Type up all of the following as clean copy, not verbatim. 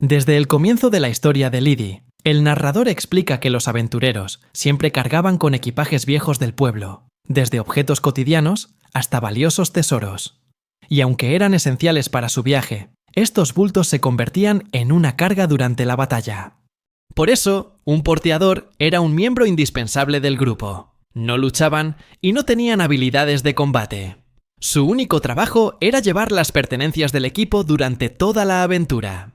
Desde el comienzo de la historia de Lydie, el narrador explica que los aventureros siempre cargaban con equipajes viejos del pueblo, desde objetos cotidianos hasta valiosos tesoros. Y aunque eran esenciales para su viaje, estos bultos se convertían en una carga durante la batalla. Por eso, un porteador era un miembro indispensable del grupo. No luchaban y no tenían habilidades de combate. Su único trabajo era llevar las pertenencias del equipo durante toda la aventura.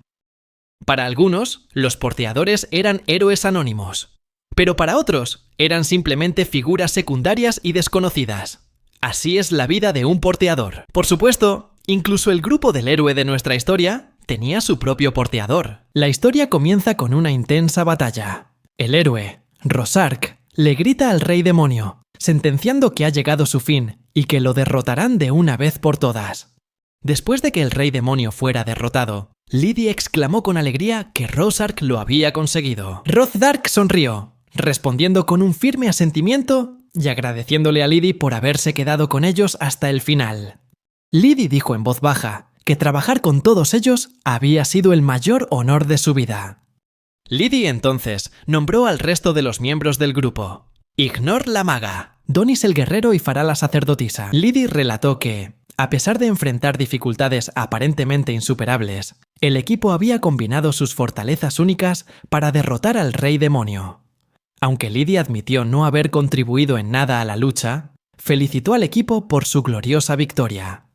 Para algunos, los porteadores eran héroes anónimos, pero para otros eran simplemente figuras secundarias y desconocidas. Así es la vida de un porteador. Por supuesto, incluso el grupo del héroe de nuestra historia tenía su propio porteador. La historia comienza con una intensa batalla. El héroe, Rosark, le grita al rey demonio, sentenciando que ha llegado su fin y que lo derrotarán de una vez por todas. Después de que el rey demonio fuera derrotado, Lydie exclamó con alegría que Rosark lo había conseguido. Rosark sonrió, respondiendo con un firme asentimiento y agradeciéndole a Lydie por haberse quedado con ellos hasta el final. Lydie dijo en voz baja que trabajar con todos ellos había sido el mayor honor de su vida. Lydie entonces nombró al resto de los miembros del grupo. Ignor la maga, Donis el guerrero y Farah la sacerdotisa. Lydie relató que, a pesar de enfrentar dificultades aparentemente insuperables, el equipo había combinado sus fortalezas únicas para derrotar al rey demonio. Aunque Lydie admitió no haber contribuido en nada a la lucha, felicitó al equipo por su gloriosa victoria.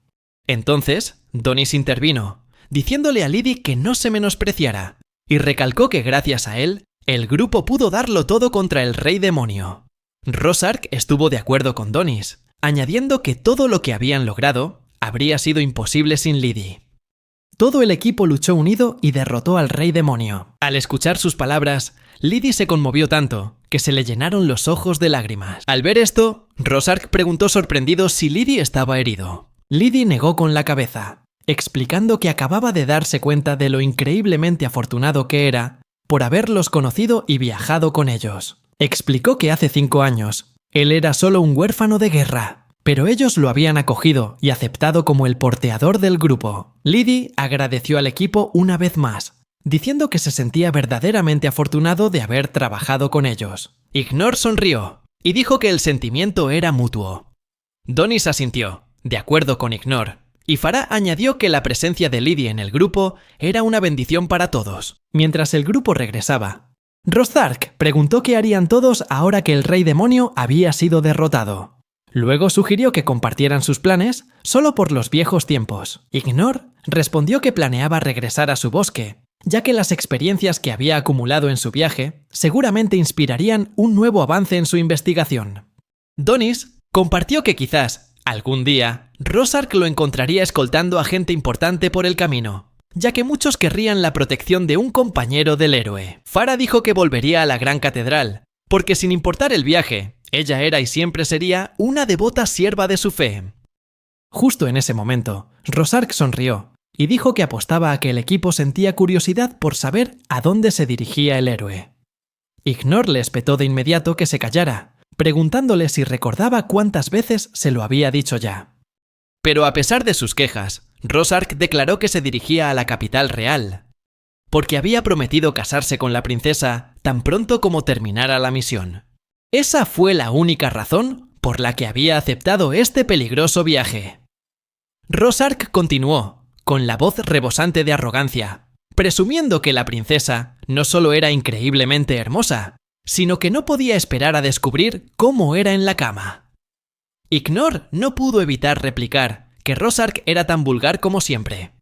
Entonces, Donis intervino, diciéndole a Lydie que no se menospreciara, y recalcó que gracias a él, el grupo pudo darlo todo contra el rey demonio. Rosark estuvo de acuerdo con Donis, añadiendo que todo lo que habían logrado habría sido imposible sin Lydie. Todo el equipo luchó unido y derrotó al rey demonio. Al escuchar sus palabras, Lydie se conmovió tanto que se le llenaron los ojos de lágrimas. Al ver esto, Rosark preguntó sorprendido si Lydie estaba herido. Lydie negó con la cabeza, explicando que acababa de darse cuenta de lo increíblemente afortunado que era por haberlos conocido y viajado con ellos. Explicó que hace 5 años, él era solo un huérfano de guerra, pero ellos lo habían acogido y aceptado como el porteador del grupo. Lydie agradeció al equipo una vez más, diciendo que se sentía verdaderamente afortunado de haber trabajado con ellos. Ignor sonrió y dijo que el sentimiento era mutuo. Donis asintió, de acuerdo con Ignor, y Farah añadió que la presencia de Lydie en el grupo era una bendición para todos. Mientras el grupo regresaba, Rosark preguntó qué harían todos ahora que el rey demonio había sido derrotado. Luego sugirió que compartieran sus planes solo por los viejos tiempos. Ignor respondió que planeaba regresar a su bosque, ya que las experiencias que había acumulado en su viaje seguramente inspirarían un nuevo avance en su investigación. Donis compartió que quizás, algún día, Rosark lo encontraría escoltando a gente importante por el camino, ya que muchos querrían la protección de un compañero del héroe. Farah dijo que volvería a la gran catedral, porque sin importar el viaje, ella era y siempre sería una devota sierva de su fe. Justo en ese momento, Rosark sonrió y dijo que apostaba a que el equipo sentía curiosidad por saber a dónde se dirigía el héroe. Ignor le espetó de inmediato que se callara, preguntándole si recordaba cuántas veces se lo había dicho ya. Pero a pesar de sus quejas, Rosark declaró que se dirigía a la capital real, porque había prometido casarse con la princesa tan pronto como terminara la misión. Esa fue la única razón por la que había aceptado este peligroso viaje. Rosark continuó, con la voz rebosante de arrogancia, presumiendo que la princesa no solo era increíblemente hermosa, sino que no podía esperar a descubrir cómo era en la cama. Ignor no pudo evitar replicar que Rosark era tan vulgar como siempre.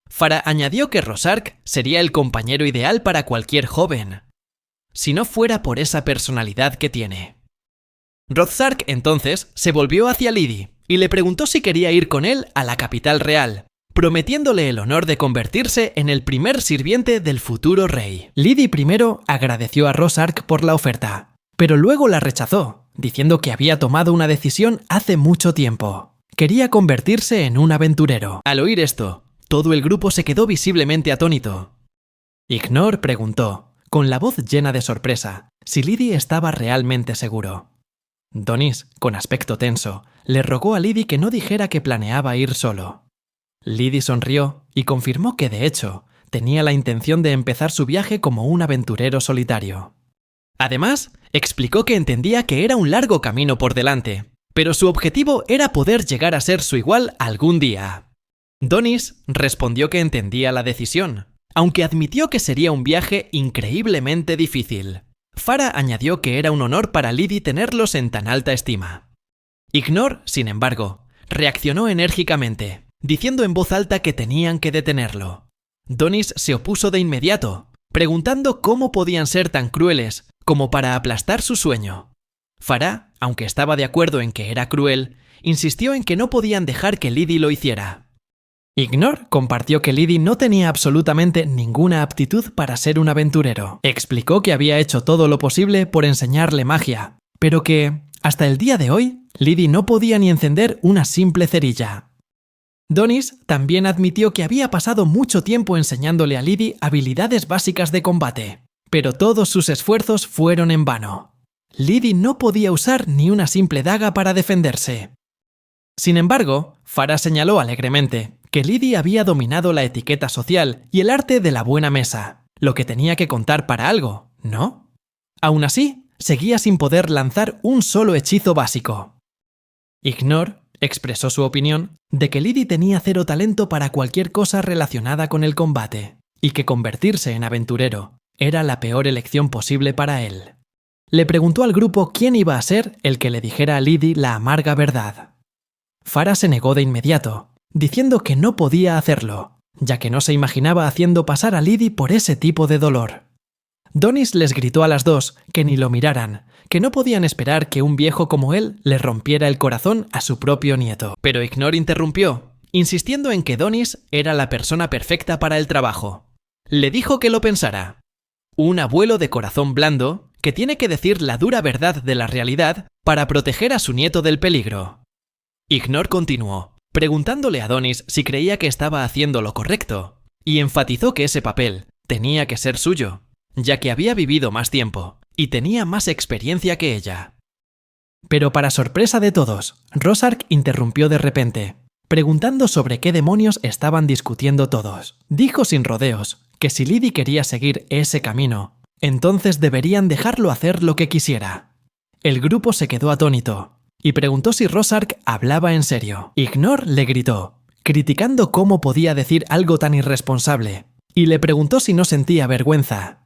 Farah añadió que Rosark sería el compañero ideal para cualquier joven, si no fuera por esa personalidad que tiene. Rosark entonces se volvió hacia Lydie y le preguntó si quería ir con él a la capital real, prometiéndole el honor de convertirse en el primer sirviente del futuro rey. Lydie primero agradeció a Rosark por la oferta, pero luego la rechazó, diciendo que había tomado una decisión hace mucho tiempo. Quería convertirse en un aventurero. Al oír esto, todo el grupo se quedó visiblemente atónito. Ignor preguntó, con la voz llena de sorpresa, si Lydie estaba realmente seguro. Donis, con aspecto tenso, le rogó a Lydie que no dijera que planeaba ir solo. Lydie sonrió y confirmó que de hecho, tenía la intención de empezar su viaje como un aventurero solitario. Además, explicó que entendía que era un largo camino por delante, pero su objetivo era poder llegar a ser su igual algún día. Donis respondió que entendía la decisión, aunque admitió que sería un viaje increíblemente difícil. Farah añadió que era un honor para Lydie tenerlos en tan alta estima. Ignor, sin embargo, reaccionó enérgicamente, diciendo en voz alta que tenían que detenerlo. Donis se opuso de inmediato, preguntando cómo podían ser tan crueles como para aplastar su sueño. Farah, aunque estaba de acuerdo en que era cruel, insistió en que no podían dejar que Lydie lo hiciera. Ignor compartió que Lydie no tenía absolutamente ninguna aptitud para ser un aventurero. Explicó que había hecho todo lo posible por enseñarle magia, pero que, hasta el día de hoy, Lydie no podía ni encender una simple cerilla. Donis también admitió que había pasado mucho tiempo enseñándole a Lydie habilidades básicas de combate, pero todos sus esfuerzos fueron en vano. Lydie no podía usar ni una simple daga para defenderse. Sin embargo, Farah señaló alegremente que Lydie había dominado la etiqueta social y el arte de la buena mesa, lo que tenía que contar para algo, ¿no? Aún así, seguía sin poder lanzar un solo hechizo básico. Ignor expresó su opinión de que Lydie tenía cero talento para cualquier cosa relacionada con el combate, y que convertirse en aventurero era la peor elección posible para él. Le preguntó al grupo quién iba a ser el que le dijera a Lydie la amarga verdad. Farah se negó de inmediato, diciendo que no podía hacerlo, ya que no se imaginaba haciendo pasar a Lydie por ese tipo de dolor. Donis les gritó a las dos que ni lo miraran, que no podían esperar que un viejo como él le rompiera el corazón a su propio nieto. Pero Ignor interrumpió, insistiendo en que Donis era la persona perfecta para el trabajo. Le dijo que lo pensara. Un abuelo de corazón blando que tiene que decir la dura verdad de la realidad para proteger a su nieto del peligro. Ignor continuó, preguntándole a Donis si creía que estaba haciendo lo correcto, y enfatizó que ese papel tenía que ser suyo, ya que había vivido más tiempo y tenía más experiencia que ella. Pero para sorpresa de todos, Rosark interrumpió de repente, preguntando sobre qué demonios estaban discutiendo todos. Dijo sin rodeos que si Lydie quería seguir ese camino, entonces deberían dejarlo hacer lo que quisiera. El grupo se quedó atónito y preguntó si Rosark hablaba en serio. Ignor le gritó, criticando cómo podía decir algo tan irresponsable, y le preguntó si no sentía vergüenza.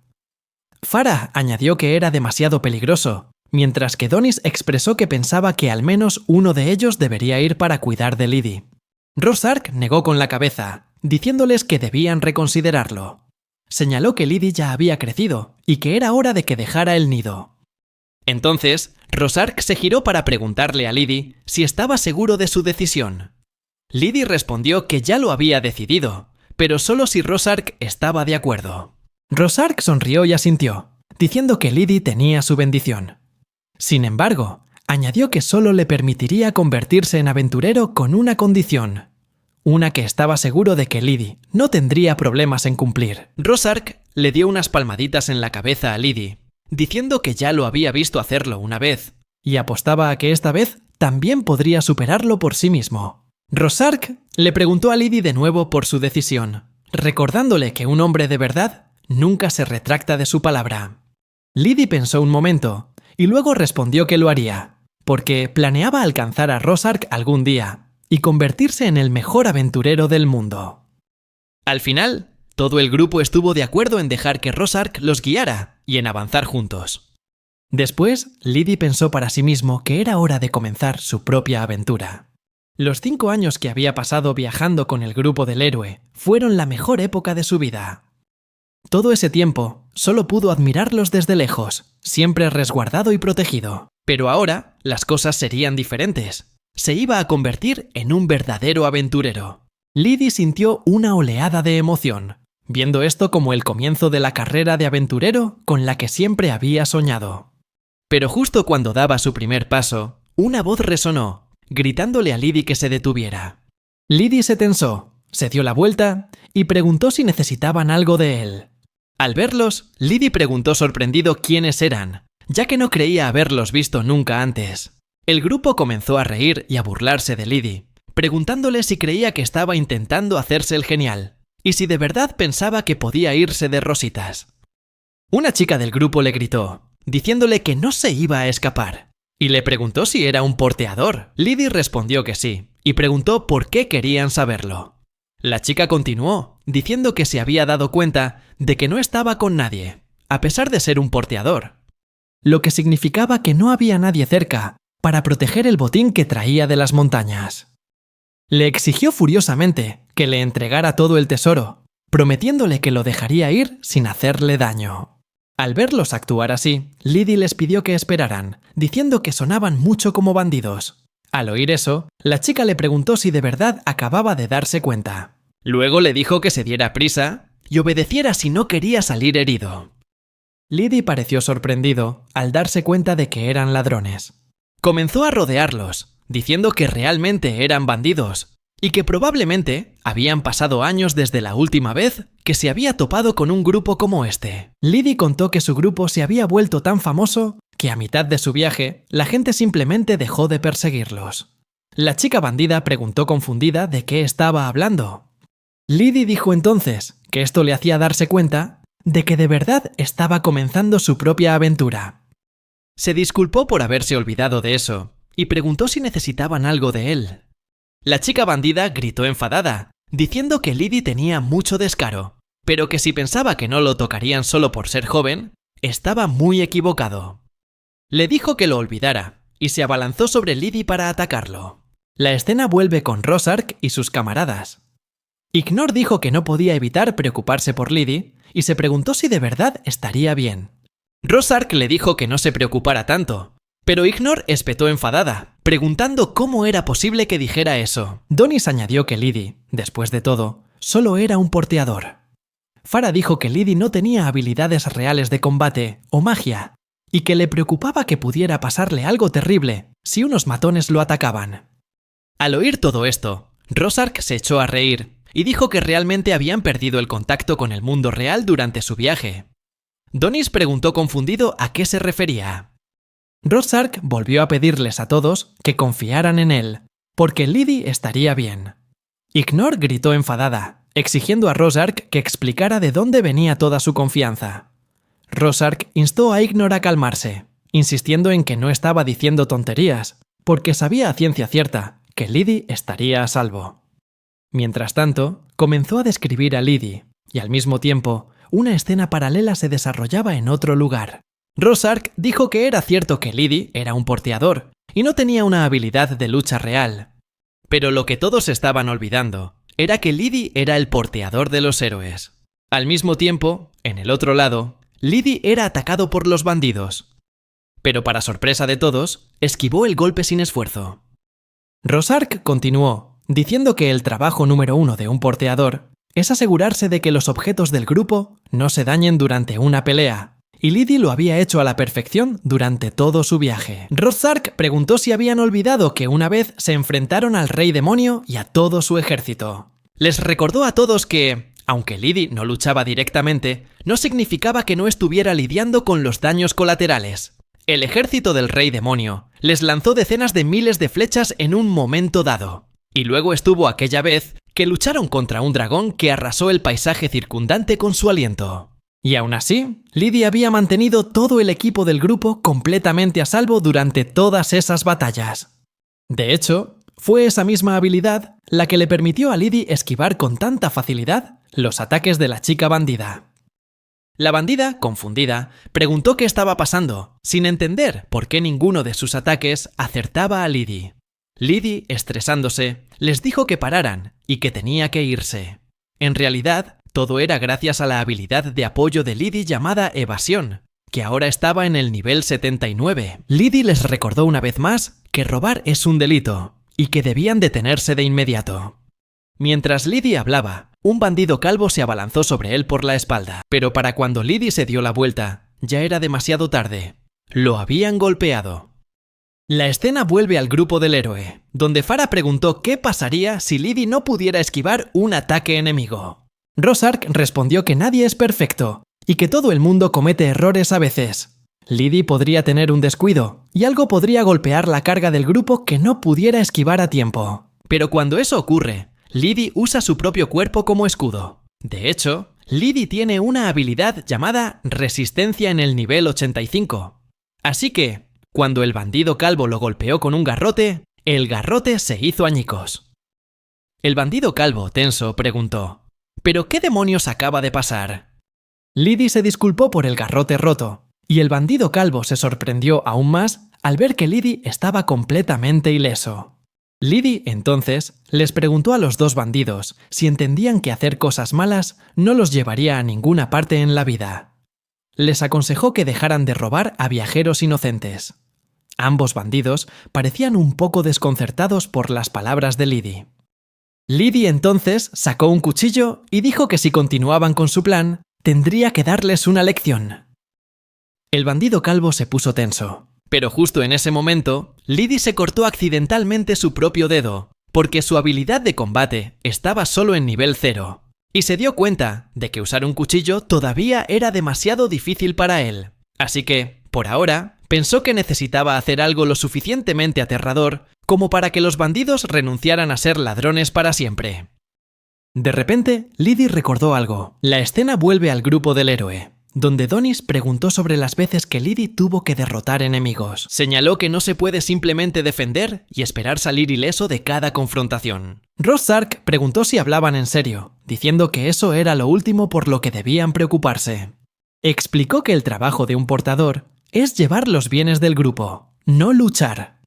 Farah añadió que era demasiado peligroso, mientras que Donis expresó que pensaba que al menos uno de ellos debería ir para cuidar de Lydie. Rosark negó con la cabeza, diciéndoles que debían reconsiderarlo. Señaló que Lydie ya había crecido y que era hora de que dejara el nido. Entonces, Rosark se giró para preguntarle a Lydie si estaba seguro de su decisión. Lydie respondió que ya lo había decidido, pero solo si Rosark estaba de acuerdo. Rosark sonrió y asintió, diciendo que Lydie tenía su bendición. Sin embargo, añadió que solo le permitiría convertirse en aventurero con una condición, una que estaba seguro de que Lydie no tendría problemas en cumplir. Rosark le dio unas palmaditas en la cabeza a Lydie, diciendo que ya lo había visto hacerlo una vez, y apostaba a que esta vez también podría superarlo por sí mismo. Rosark le preguntó a Lydie de nuevo por su decisión, recordándole que un hombre de verdad nunca se retracta de su palabra. Lydie pensó un momento, y luego respondió que lo haría, porque planeaba alcanzar a Rosark algún día y convertirse en el mejor aventurero del mundo. Al final, todo el grupo estuvo de acuerdo en dejar que Rosark los guiara y en avanzar juntos. Después, Lydie pensó para sí mismo que era hora de comenzar su propia aventura. Los 5 años que había pasado viajando con el grupo del héroe fueron la mejor época de su vida. Todo ese tiempo, solo pudo admirarlos desde lejos, siempre resguardado y protegido. Pero ahora, las cosas serían diferentes. Se iba a convertir en un verdadero aventurero. Lydie sintió una oleada de emoción, viendo esto como el comienzo de la carrera de aventurero con la que siempre había soñado. Pero justo cuando daba su primer paso, una voz resonó, gritándole a Lydie que se detuviera. Lydie se tensó, se dio la vuelta y preguntó si necesitaban algo de él. Al verlos, Lydie preguntó sorprendido quiénes eran, ya que no creía haberlos visto nunca antes. El grupo comenzó a reír y a burlarse de Lydie, preguntándole si creía que estaba intentando hacerse el genial. y si de verdad pensaba que podía irse de rositas. Una chica del grupo le gritó, diciéndole que no se iba a escapar, y le preguntó si era un porteador. Lydie respondió que sí, y preguntó por qué querían saberlo. La chica continuó, diciendo que se había dado cuenta de que no estaba con nadie, a pesar de ser un porteador, lo que significaba que no había nadie cerca para proteger el botín que traía de las montañas. Le exigió furiosamente que le entregara todo el tesoro, prometiéndole que lo dejaría ir sin hacerle daño. Al verlos actuar así, Lydie les pidió que esperaran, diciendo que sonaban mucho como bandidos. Al oír eso, la chica le preguntó si de verdad acababa de darse cuenta. Luego le dijo que se diera prisa y obedeciera si no quería salir herido. Lydie pareció sorprendido al darse cuenta de que eran ladrones. Comenzó a rodearlos, diciendo que realmente eran bandidos y que probablemente habían pasado años desde la última vez que se había topado con un grupo como este. Lydie contó que su grupo se había vuelto tan famoso que a mitad de su viaje la gente simplemente dejó de perseguirlos. La chica bandida preguntó confundida de qué estaba hablando. Lydie dijo entonces que esto le hacía darse cuenta de que de verdad estaba comenzando su propia aventura. Se disculpó por haberse olvidado de eso y preguntó si necesitaban algo de él. La chica bandida gritó enfadada, diciendo que Lydie tenía mucho descaro, pero que si pensaba que no lo tocarían solo por ser joven, estaba muy equivocado. Le dijo que lo olvidara y se abalanzó sobre Lydie para atacarlo. La escena vuelve con Rosark y sus camaradas. Ignor dijo que no podía evitar preocuparse por Lydie y se preguntó si de verdad estaría bien. Rosark le dijo que no se preocupara tanto, pero Ignor espetó enfadada, preguntando cómo era posible que dijera eso. Donis añadió que Lydie, después de todo, solo era un porteador. Farah dijo que Lydie no tenía habilidades reales de combate o magia, y que le preocupaba que pudiera pasarle algo terrible si unos matones lo atacaban. Al oír todo esto, Rosark se echó a reír y dijo que realmente habían perdido el contacto con el mundo real durante su viaje. Donis preguntó confundido a qué se refería. Rosark volvió a pedirles a todos que confiaran en él, porque Lydie estaría bien. Ignor gritó enfadada, exigiendo a Rosark que explicara de dónde venía toda su confianza. Rosark instó a Ignor a calmarse, insistiendo en que no estaba diciendo tonterías, porque sabía a ciencia cierta que Lydie estaría a salvo. Mientras tanto, comenzó a describir a Lydie, y al mismo tiempo, una escena paralela se desarrollaba en otro lugar. Rosark dijo que era cierto que Lydie era un porteador y no tenía una habilidad de lucha real. Pero lo que todos estaban olvidando era que Lydie era el porteador de los héroes. Al mismo tiempo, en el otro lado, Lydie era atacado por los bandidos. Pero para sorpresa de todos, esquivó el golpe sin esfuerzo. Rosark continuó, diciendo que el trabajo número 1 de un porteador es asegurarse de que los objetos del grupo no se dañen durante una pelea, y Lydie lo había hecho a la perfección durante todo su viaje. Rosark preguntó si habían olvidado que una vez se enfrentaron al Rey Demonio y a todo su ejército. Les recordó a todos que, aunque Lydie no luchaba directamente, no significaba que no estuviera lidiando con los daños colaterales. El ejército del Rey Demonio les lanzó decenas de miles de flechas en un momento dado. Y luego estuvo aquella vez que lucharon contra un dragón que arrasó el paisaje circundante con su aliento. Y aún así, Lydie había mantenido todo el equipo del grupo completamente a salvo durante todas esas batallas. De hecho, fue esa misma habilidad la que le permitió a Lydie esquivar con tanta facilidad los ataques de la chica bandida. La bandida, confundida, preguntó qué estaba pasando, sin entender por qué ninguno de sus ataques acertaba a Lydie. Lydie, estresándose, les dijo que pararan y que tenía que irse. En realidad, todo era gracias a la habilidad de apoyo de Lydie llamada evasión, que ahora estaba en el nivel 79. Lydie les recordó una vez más que robar es un delito y que debían detenerse de inmediato. Mientras Lydie hablaba, un bandido calvo se abalanzó sobre él por la espalda, pero para cuando Lydie se dio la vuelta, ya era demasiado tarde. Lo habían golpeado. La escena vuelve al grupo del héroe, donde Farah preguntó qué pasaría si Lydie no pudiera esquivar un ataque enemigo. Rosark respondió que nadie es perfecto y que todo el mundo comete errores a veces. Lydie podría tener un descuido y algo podría golpear la carga del grupo que no pudiera esquivar a tiempo. Pero cuando eso ocurre, Lydie usa su propio cuerpo como escudo. De hecho, Liddy tiene una habilidad llamada resistencia en el nivel 85. Así que, cuando el bandido calvo lo golpeó con un garrote, el garrote se hizo añicos. El bandido calvo, tenso, preguntó: ¿pero qué demonios acaba de pasar? Liddy se disculpó por el garrote roto, y el bandido calvo se sorprendió aún más al ver que Liddy estaba completamente ileso. Liddy, entonces, les preguntó a los dos bandidos si entendían que hacer cosas malas no los llevaría a ninguna parte en la vida. Les aconsejó que dejaran de robar a viajeros inocentes. Ambos bandidos parecían un poco desconcertados por las palabras de Liddy. Liddy entonces sacó un cuchillo y dijo que si continuaban con su plan, tendría que darles una lección. El bandido calvo se puso tenso. Pero justo en ese momento, Liddy se cortó accidentalmente su propio dedo, porque su habilidad de combate estaba solo en nivel 0, y se dio cuenta de que usar un cuchillo todavía era demasiado difícil para él. Así que, por ahora, pensó que necesitaba hacer algo lo suficientemente aterrador como para que los bandidos renunciaran a ser ladrones para siempre. De repente, Liddy recordó algo. La escena vuelve al grupo del héroe, donde Donis preguntó sobre las veces que Liddy tuvo que derrotar enemigos. Señaló que no se puede simplemente defender y esperar salir ileso de cada confrontación. Rorschach preguntó si hablaban en serio, diciendo que eso era lo último por lo que debían preocuparse. Explicó que el trabajo de un portador es llevar los bienes del grupo, no luchar.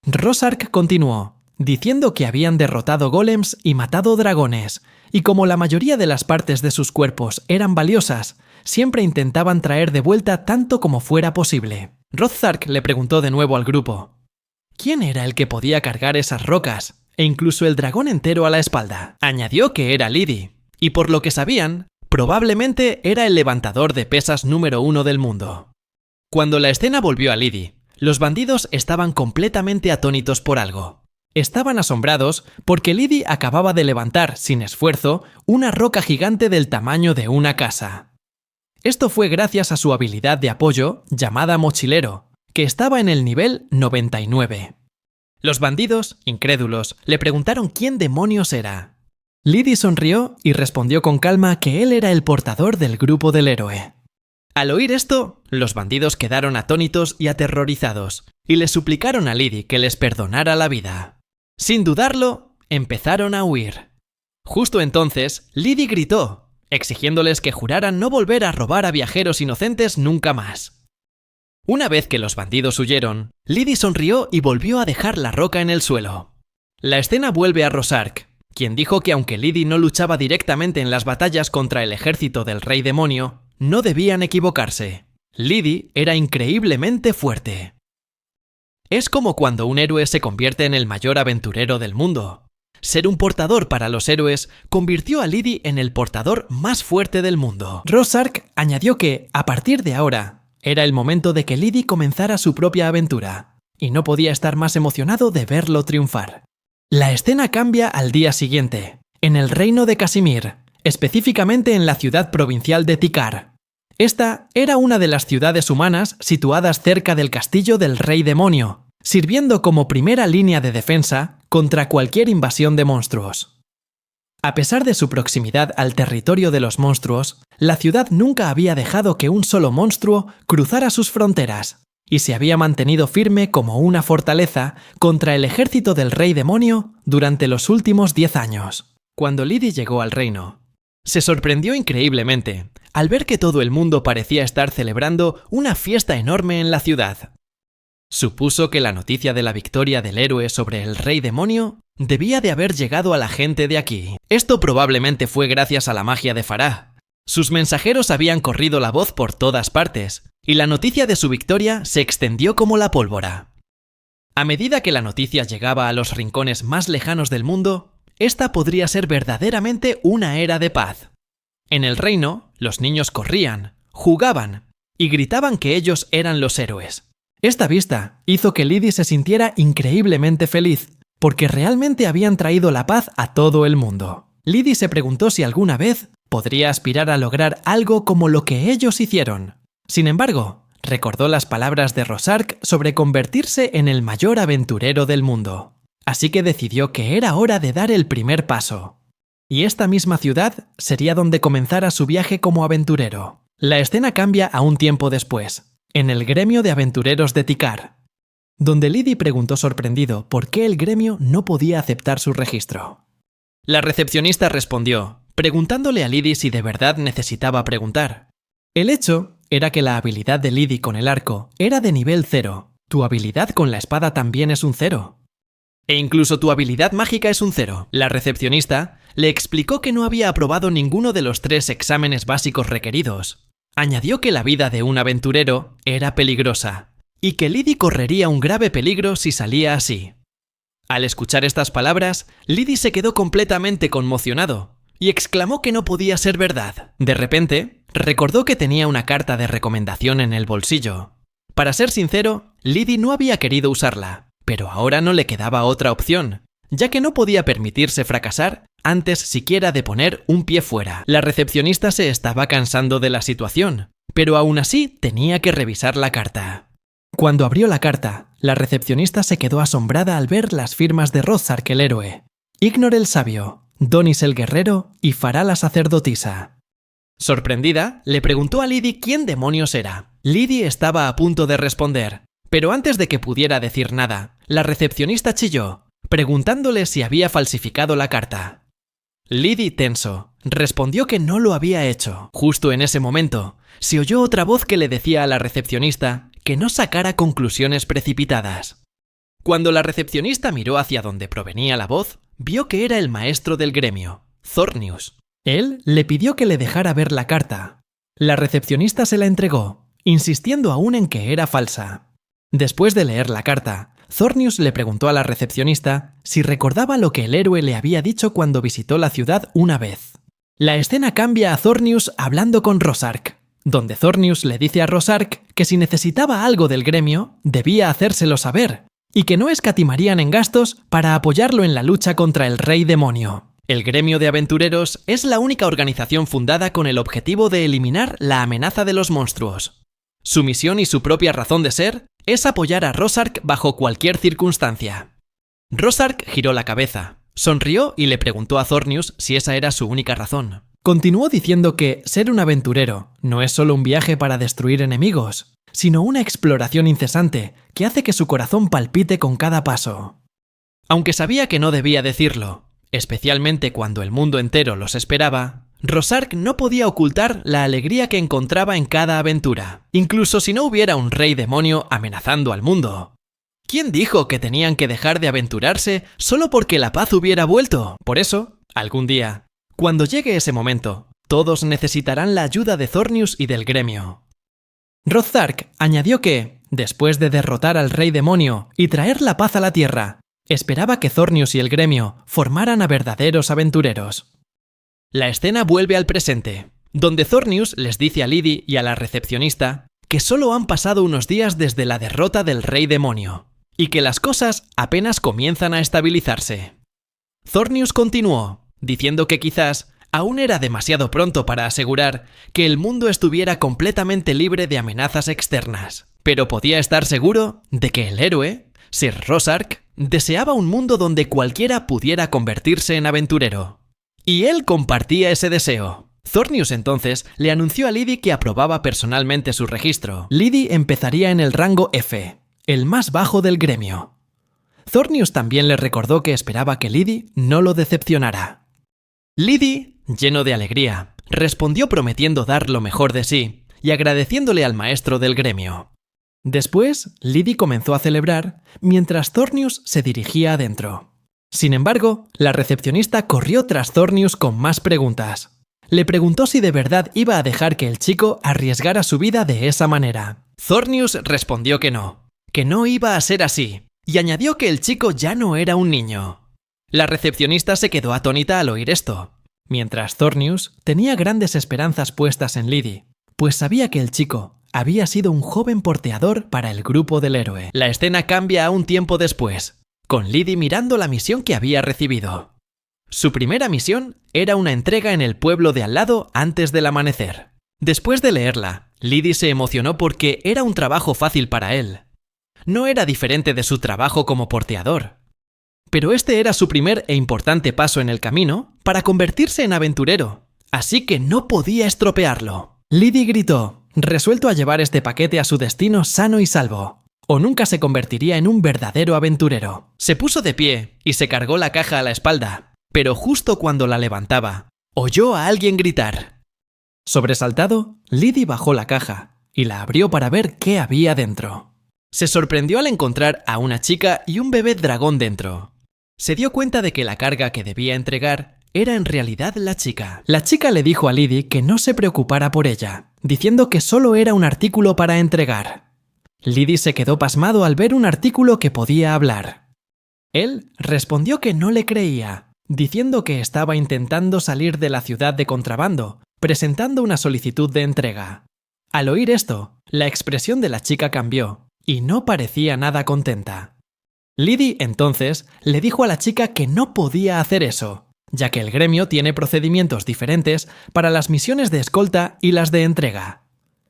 Rorschach continuó, diciendo que habían derrotado golems y matado dragones, y como la mayoría de las partes de sus cuerpos eran valiosas, siempre intentaban traer de vuelta tanto como fuera posible. Rorschach le preguntó de nuevo al grupo: ¿quién era el que podía cargar esas rocas, e incluso el dragón entero a la espalda? Añadió que era Liddy, y por lo que sabían, probablemente era el levantador de pesas número 1 del mundo. Cuando la escena volvió a Liddy, los bandidos estaban completamente atónitos por algo. Estaban asombrados porque Liddy acababa de levantar, sin esfuerzo, una roca gigante del tamaño de una casa. Esto fue gracias a su habilidad de apoyo, llamada mochilero, que estaba en el nivel 99. Los bandidos, incrédulos, le preguntaron quién demonios era. Liddy sonrió y respondió con calma que él era el portador del grupo del héroe. Al oír esto, los bandidos quedaron atónitos y aterrorizados, y le suplicaron a Liddy que les perdonara la vida. Sin dudarlo, empezaron a huir. Justo entonces, Liddy gritó, exigiéndoles que juraran no volver a robar a viajeros inocentes nunca más. Una vez que los bandidos huyeron, Liddy sonrió y volvió a dejar la roca en el suelo. La escena vuelve a Rorschach, quien dijo que aunque Liddy no luchaba directamente en las batallas contra el ejército del Rey Demonio, no debían equivocarse. Liddy era increíblemente fuerte. Es como cuando un héroe se convierte en el mayor aventurero del mundo. Ser un portador para los héroes convirtió a Liddy en el portador más fuerte del mundo. Rorschach añadió que, a partir de ahora, era el momento de que Liddy comenzara su propia aventura, y no podía estar más emocionado de verlo triunfar. La escena cambia al día siguiente, en el reino de Casimir, específicamente en la ciudad provincial de Tikar. Esta era una de las ciudades humanas situadas cerca del castillo del Rey Demonio, sirviendo como primera línea de defensa contra cualquier invasión de monstruos. A pesar de su proximidad al territorio de los monstruos, la ciudad nunca había dejado que un solo monstruo cruzara sus fronteras, y se había mantenido firme como una fortaleza contra el ejército del Rey Demonio durante los últimos 10 años. Cuando Liddy llegó al reino, se sorprendió increíblemente al ver que todo el mundo parecía estar celebrando una fiesta enorme en la ciudad. Supuso que la noticia de la victoria del héroe sobre el Rey Demonio debía de haber llegado a la gente de aquí. Esto probablemente fue gracias a la magia de Farah. Sus mensajeros habían corrido la voz por todas partes, y la noticia de su victoria se extendió como la pólvora. A medida que la noticia llegaba a los rincones más lejanos del mundo, esta podría ser verdaderamente una era de paz. En el reino, los niños corrían, jugaban y gritaban que ellos eran los héroes. Esta vista hizo que Liddy se sintiera increíblemente feliz, porque realmente habían traído la paz a todo el mundo. Liddy se preguntó si alguna vez podría aspirar a lograr algo como lo que ellos hicieron. Sin embargo, recordó las palabras de Rorschach sobre convertirse en el mayor aventurero del mundo. Así que decidió que era hora de dar el primer paso. Y esta misma ciudad sería donde comenzara su viaje como aventurero. La escena cambia a un tiempo después, en el gremio de aventureros de Tikar, donde Lydie preguntó sorprendido por qué el gremio no podía aceptar su registro. La recepcionista respondió, preguntándole a Lydie si de verdad necesitaba preguntar. El hecho era que la habilidad de Lydie con el arco era de nivel 0. Tu habilidad con la espada también es un 0. E incluso tu habilidad mágica es un 0. La recepcionista le explicó que no había aprobado ninguno de los 3 exámenes básicos requeridos. Añadió que la vida de un aventurero era peligrosa y que Lydie correría un grave peligro si salía así. Al escuchar estas palabras, Lydie se quedó completamente conmocionado y exclamó que no podía ser verdad. De repente, recordó que tenía una carta de recomendación en el bolsillo. Para ser sincero, Lydie no había querido usarla, pero ahora no le quedaba otra opción, ya que no podía permitirse fracasar antes siquiera de poner un pie fuera. La recepcionista se estaba cansando de la situación, pero aún así tenía que revisar la carta. Cuando abrió la carta, la recepcionista se quedó asombrada al ver las firmas de Rothsark el héroe, Ignor el sabio, Donis el guerrero y Farah la sacerdotisa. Sorprendida, le preguntó a Lydie quién demonios era. Lydie estaba a punto de responder, pero antes de que pudiera decir nada, la recepcionista chilló, preguntándole si había falsificado la carta. Lydie, tenso, respondió que no lo había hecho. Justo en ese momento, se oyó otra voz que le decía a la recepcionista que no sacara conclusiones precipitadas. Cuando la recepcionista miró hacia donde provenía la voz, vio que era el maestro del gremio, Thornius. Él le pidió que le dejara ver la carta. La recepcionista se la entregó, insistiendo aún en que era falsa. Después de leer la carta, Thornius le preguntó a la recepcionista si recordaba lo que el héroe le había dicho cuando visitó la ciudad una vez. La escena cambia a Thornius hablando con Rothsark, donde Thornius le dice a Rothsark que si necesitaba algo del gremio, debía hacérselo saber, y que no escatimarían en gastos para apoyarlo en la lucha contra el Rey Demonio. El gremio de aventureros es la única organización fundada con el objetivo de eliminar la amenaza de los monstruos. Su misión y su propia razón de ser es apoyar a Rothsark bajo cualquier circunstancia. Rothsark giró la cabeza, sonrió y le preguntó a Thornius si esa era su única razón. Continuó diciendo que ser un aventurero no es solo un viaje para destruir enemigos, sino una exploración incesante que hace que su corazón palpite con cada paso. Aunque sabía que no debía decirlo, especialmente cuando el mundo entero los esperaba, Rothsark no podía ocultar la alegría que encontraba en cada aventura, incluso si no hubiera un rey demonio amenazando al mundo. ¿Quién dijo que tenían que dejar de aventurarse solo porque la paz hubiera vuelto? Por eso, algún día, cuando llegue ese momento, todos necesitarán la ayuda de Thornius y del gremio. Rothsark añadió que, después de derrotar al rey demonio y traer la paz a la tierra, esperaba que Thornius y el gremio formaran a verdaderos aventureros. La escena vuelve al presente, donde Thornius les dice a Lydie y a la recepcionista que solo han pasado unos días desde la derrota del rey demonio, y que las cosas apenas comienzan a estabilizarse. Thornius continuó, diciendo que quizás aún era demasiado pronto para asegurar que el mundo estuviera completamente libre de amenazas externas, pero podía estar seguro de que el héroe, Sir Rothsark, deseaba un mundo donde cualquiera pudiera convertirse en aventurero. Y él compartía ese deseo. Thornius entonces le anunció a Lydie que aprobaba personalmente su registro. Lydie empezaría en el rango F, el más bajo del gremio. Thornius también le recordó que esperaba que Lydie no lo decepcionara. Lydie, lleno de alegría, respondió prometiendo dar lo mejor de sí y agradeciéndole al maestro del gremio. Después, Lydie comenzó a celebrar mientras Thornius se dirigía adentro. Sin embargo, la recepcionista corrió tras Thornius con más preguntas. Le preguntó si de verdad iba a dejar que el chico arriesgara su vida de esa manera. Thornius respondió que no iba a ser así, y añadió que el chico ya no era un niño. La recepcionista se quedó atónita al oír esto, mientras Thornius tenía grandes esperanzas puestas en Lydie, pues sabía que el chico había sido un joven porteador para el grupo del héroe. La escena cambia a un tiempo después, con Lydie mirando la misión que había recibido. Su primera misión era una entrega en el pueblo de al lado antes del amanecer. Después de leerla, Lydie se emocionó porque era un trabajo fácil para él. No era diferente de su trabajo como porteador. Pero este era su primer e importante paso en el camino para convertirse en aventurero, así que no podía estropearlo. Lydie gritó, resuelto a llevar este paquete a su destino sano y salvo, o nunca se convertiría en un verdadero aventurero. Se puso de pie y se cargó la caja a la espalda, pero justo cuando la levantaba, oyó a alguien gritar. Sobresaltado, Lydie bajó la caja y la abrió para ver qué había dentro. Se sorprendió al encontrar a una chica y un bebé dragón dentro. Se dio cuenta de que la carga que debía entregar era en realidad la chica. La chica le dijo a Lydie que no se preocupara por ella, diciendo que solo era un artículo para entregar. Lydie se quedó pasmado al ver un artículo que podía hablar. Él respondió que no le creía, diciendo que estaba intentando salir de la ciudad de contrabando, presentando una solicitud de entrega. Al oír esto, la expresión de la chica cambió, y no parecía nada contenta. Lydie, entonces, le dijo a la chica que no podía hacer eso, ya que el gremio tiene procedimientos diferentes para las misiones de escolta y las de entrega.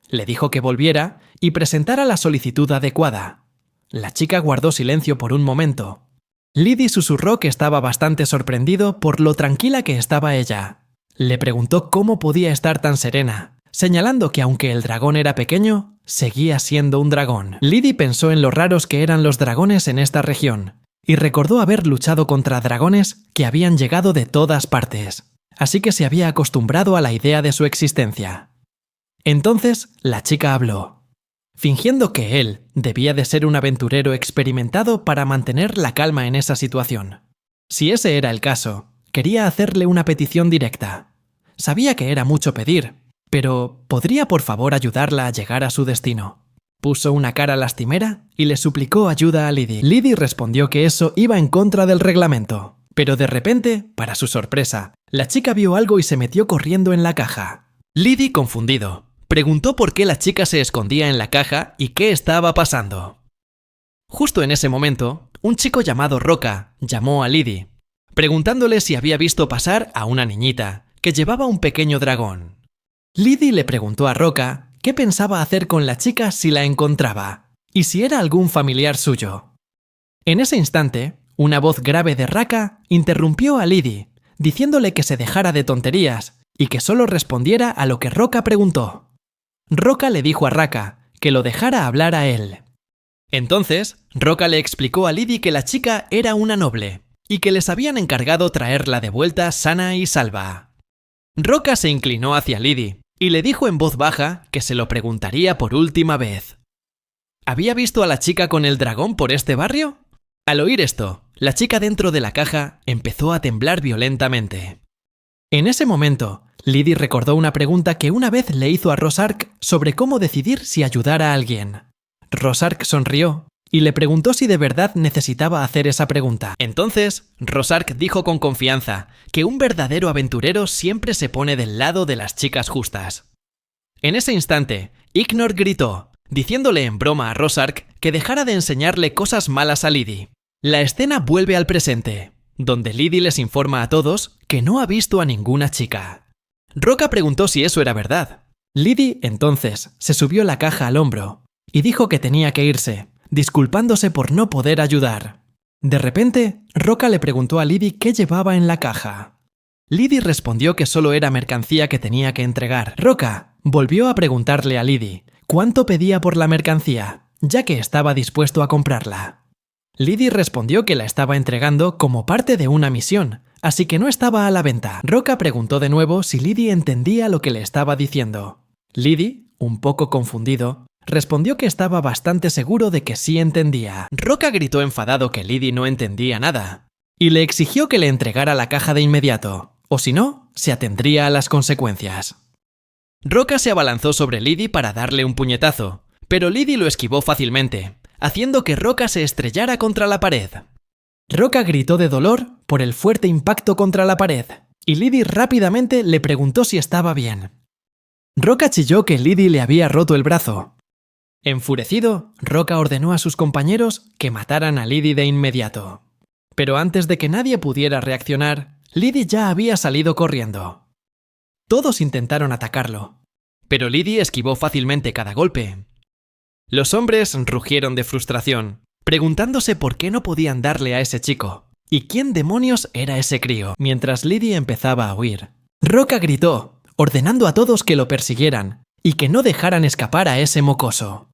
Le dijo que volviera y presentara la solicitud adecuada. La chica guardó silencio por un momento. Lydie susurró que estaba bastante sorprendido por lo tranquila que estaba ella. Le preguntó cómo podía estar tan serena, señalando que aunque el dragón era pequeño, seguía siendo un dragón. Lydie pensó en lo raros que eran los dragones en esta región, y recordó haber luchado contra dragones que habían llegado de todas partes, así que se había acostumbrado a la idea de su existencia. Entonces, la chica habló, fingiendo que él debía de ser un aventurero experimentado para mantener la calma en esa situación. Si ese era el caso, quería hacerle una petición directa. Sabía que era mucho pedir, pero ¿podría por favor ayudarla a llegar a su destino? Puso una cara lastimera y le suplicó ayuda a Lydie. Lydie respondió que eso iba en contra del reglamento, pero de repente, para su sorpresa, la chica vio algo y se metió corriendo en la caja. Lydie, confundido, preguntó por qué la chica se escondía en la caja y qué estaba pasando. Justo en ese momento, un chico llamado Roca llamó a Lydie, preguntándole si había visto pasar a una niñita que llevaba un pequeño dragón. Lydie le preguntó a Roca qué pensaba hacer con la chica si la encontraba, y si era algún familiar suyo. En ese instante, una voz grave de Raka interrumpió a Lydie, diciéndole que se dejara de tonterías y que solo respondiera a lo que Roca preguntó. Roca le dijo a Raka que lo dejara hablar a él. Entonces, Roca le explicó a Lydie que la chica era una noble y que les habían encargado traerla de vuelta sana y salva. Roca se inclinó hacia Lydie y le dijo en voz baja que se lo preguntaría por última vez. ¿Había visto a la chica con el dragón por este barrio? Al oír esto, la chica dentro de la caja empezó a temblar violentamente. En ese momento, Lydie recordó una pregunta que una vez le hizo a Rosark sobre cómo decidir si ayudar a alguien. Rosark sonrió y le preguntó si de verdad necesitaba hacer esa pregunta. Entonces, Rosark dijo con confianza que un verdadero aventurero siempre se pone del lado de las chicas justas. En ese instante, Ignor gritó, diciéndole en broma a Rosark que dejara de enseñarle cosas malas a Lydie. La escena vuelve al presente, donde Lydie les informa a todos que no ha visto a ninguna chica. Roca preguntó si eso era verdad. Lydie, entonces, se subió la caja al hombro y dijo que tenía que irse, disculpándose por no poder ayudar. De repente, Roca le preguntó a Lydie qué llevaba en la caja. Lydie respondió que solo era mercancía que tenía que entregar. Roca volvió a preguntarle a Lydie cuánto pedía por la mercancía, ya que estaba dispuesto a comprarla. Lydie respondió que la estaba entregando como parte de una misión, así que no estaba a la venta. Roca preguntó de nuevo si Lydie entendía lo que le estaba diciendo. Lydie, un poco confundido, respondió que estaba bastante seguro de que sí entendía. Roca gritó enfadado que Lydie no entendía nada, y le exigió que le entregara la caja de inmediato, o si no, se atendría a las consecuencias. Roca se abalanzó sobre Lydie para darle un puñetazo, pero Lydie lo esquivó fácilmente, haciendo que Roca se estrellara contra la pared. Roca gritó de dolor por el fuerte impacto contra la pared, y Lydie rápidamente le preguntó si estaba bien. Roca chilló que Lydie le había roto el brazo. Enfurecido, Roca ordenó a sus compañeros que mataran a Lydie de inmediato. Pero antes de que nadie pudiera reaccionar, Lydie ya había salido corriendo. Todos intentaron atacarlo, pero Lydie esquivó fácilmente cada golpe. Los hombres rugieron de frustración, preguntándose por qué no podían darle a ese chico, ¿Y quién demonios era ese crío? Mientras Lydie empezaba a huir, Roca gritó, ordenando a todos que lo persiguieran y que no dejaran escapar a ese mocoso.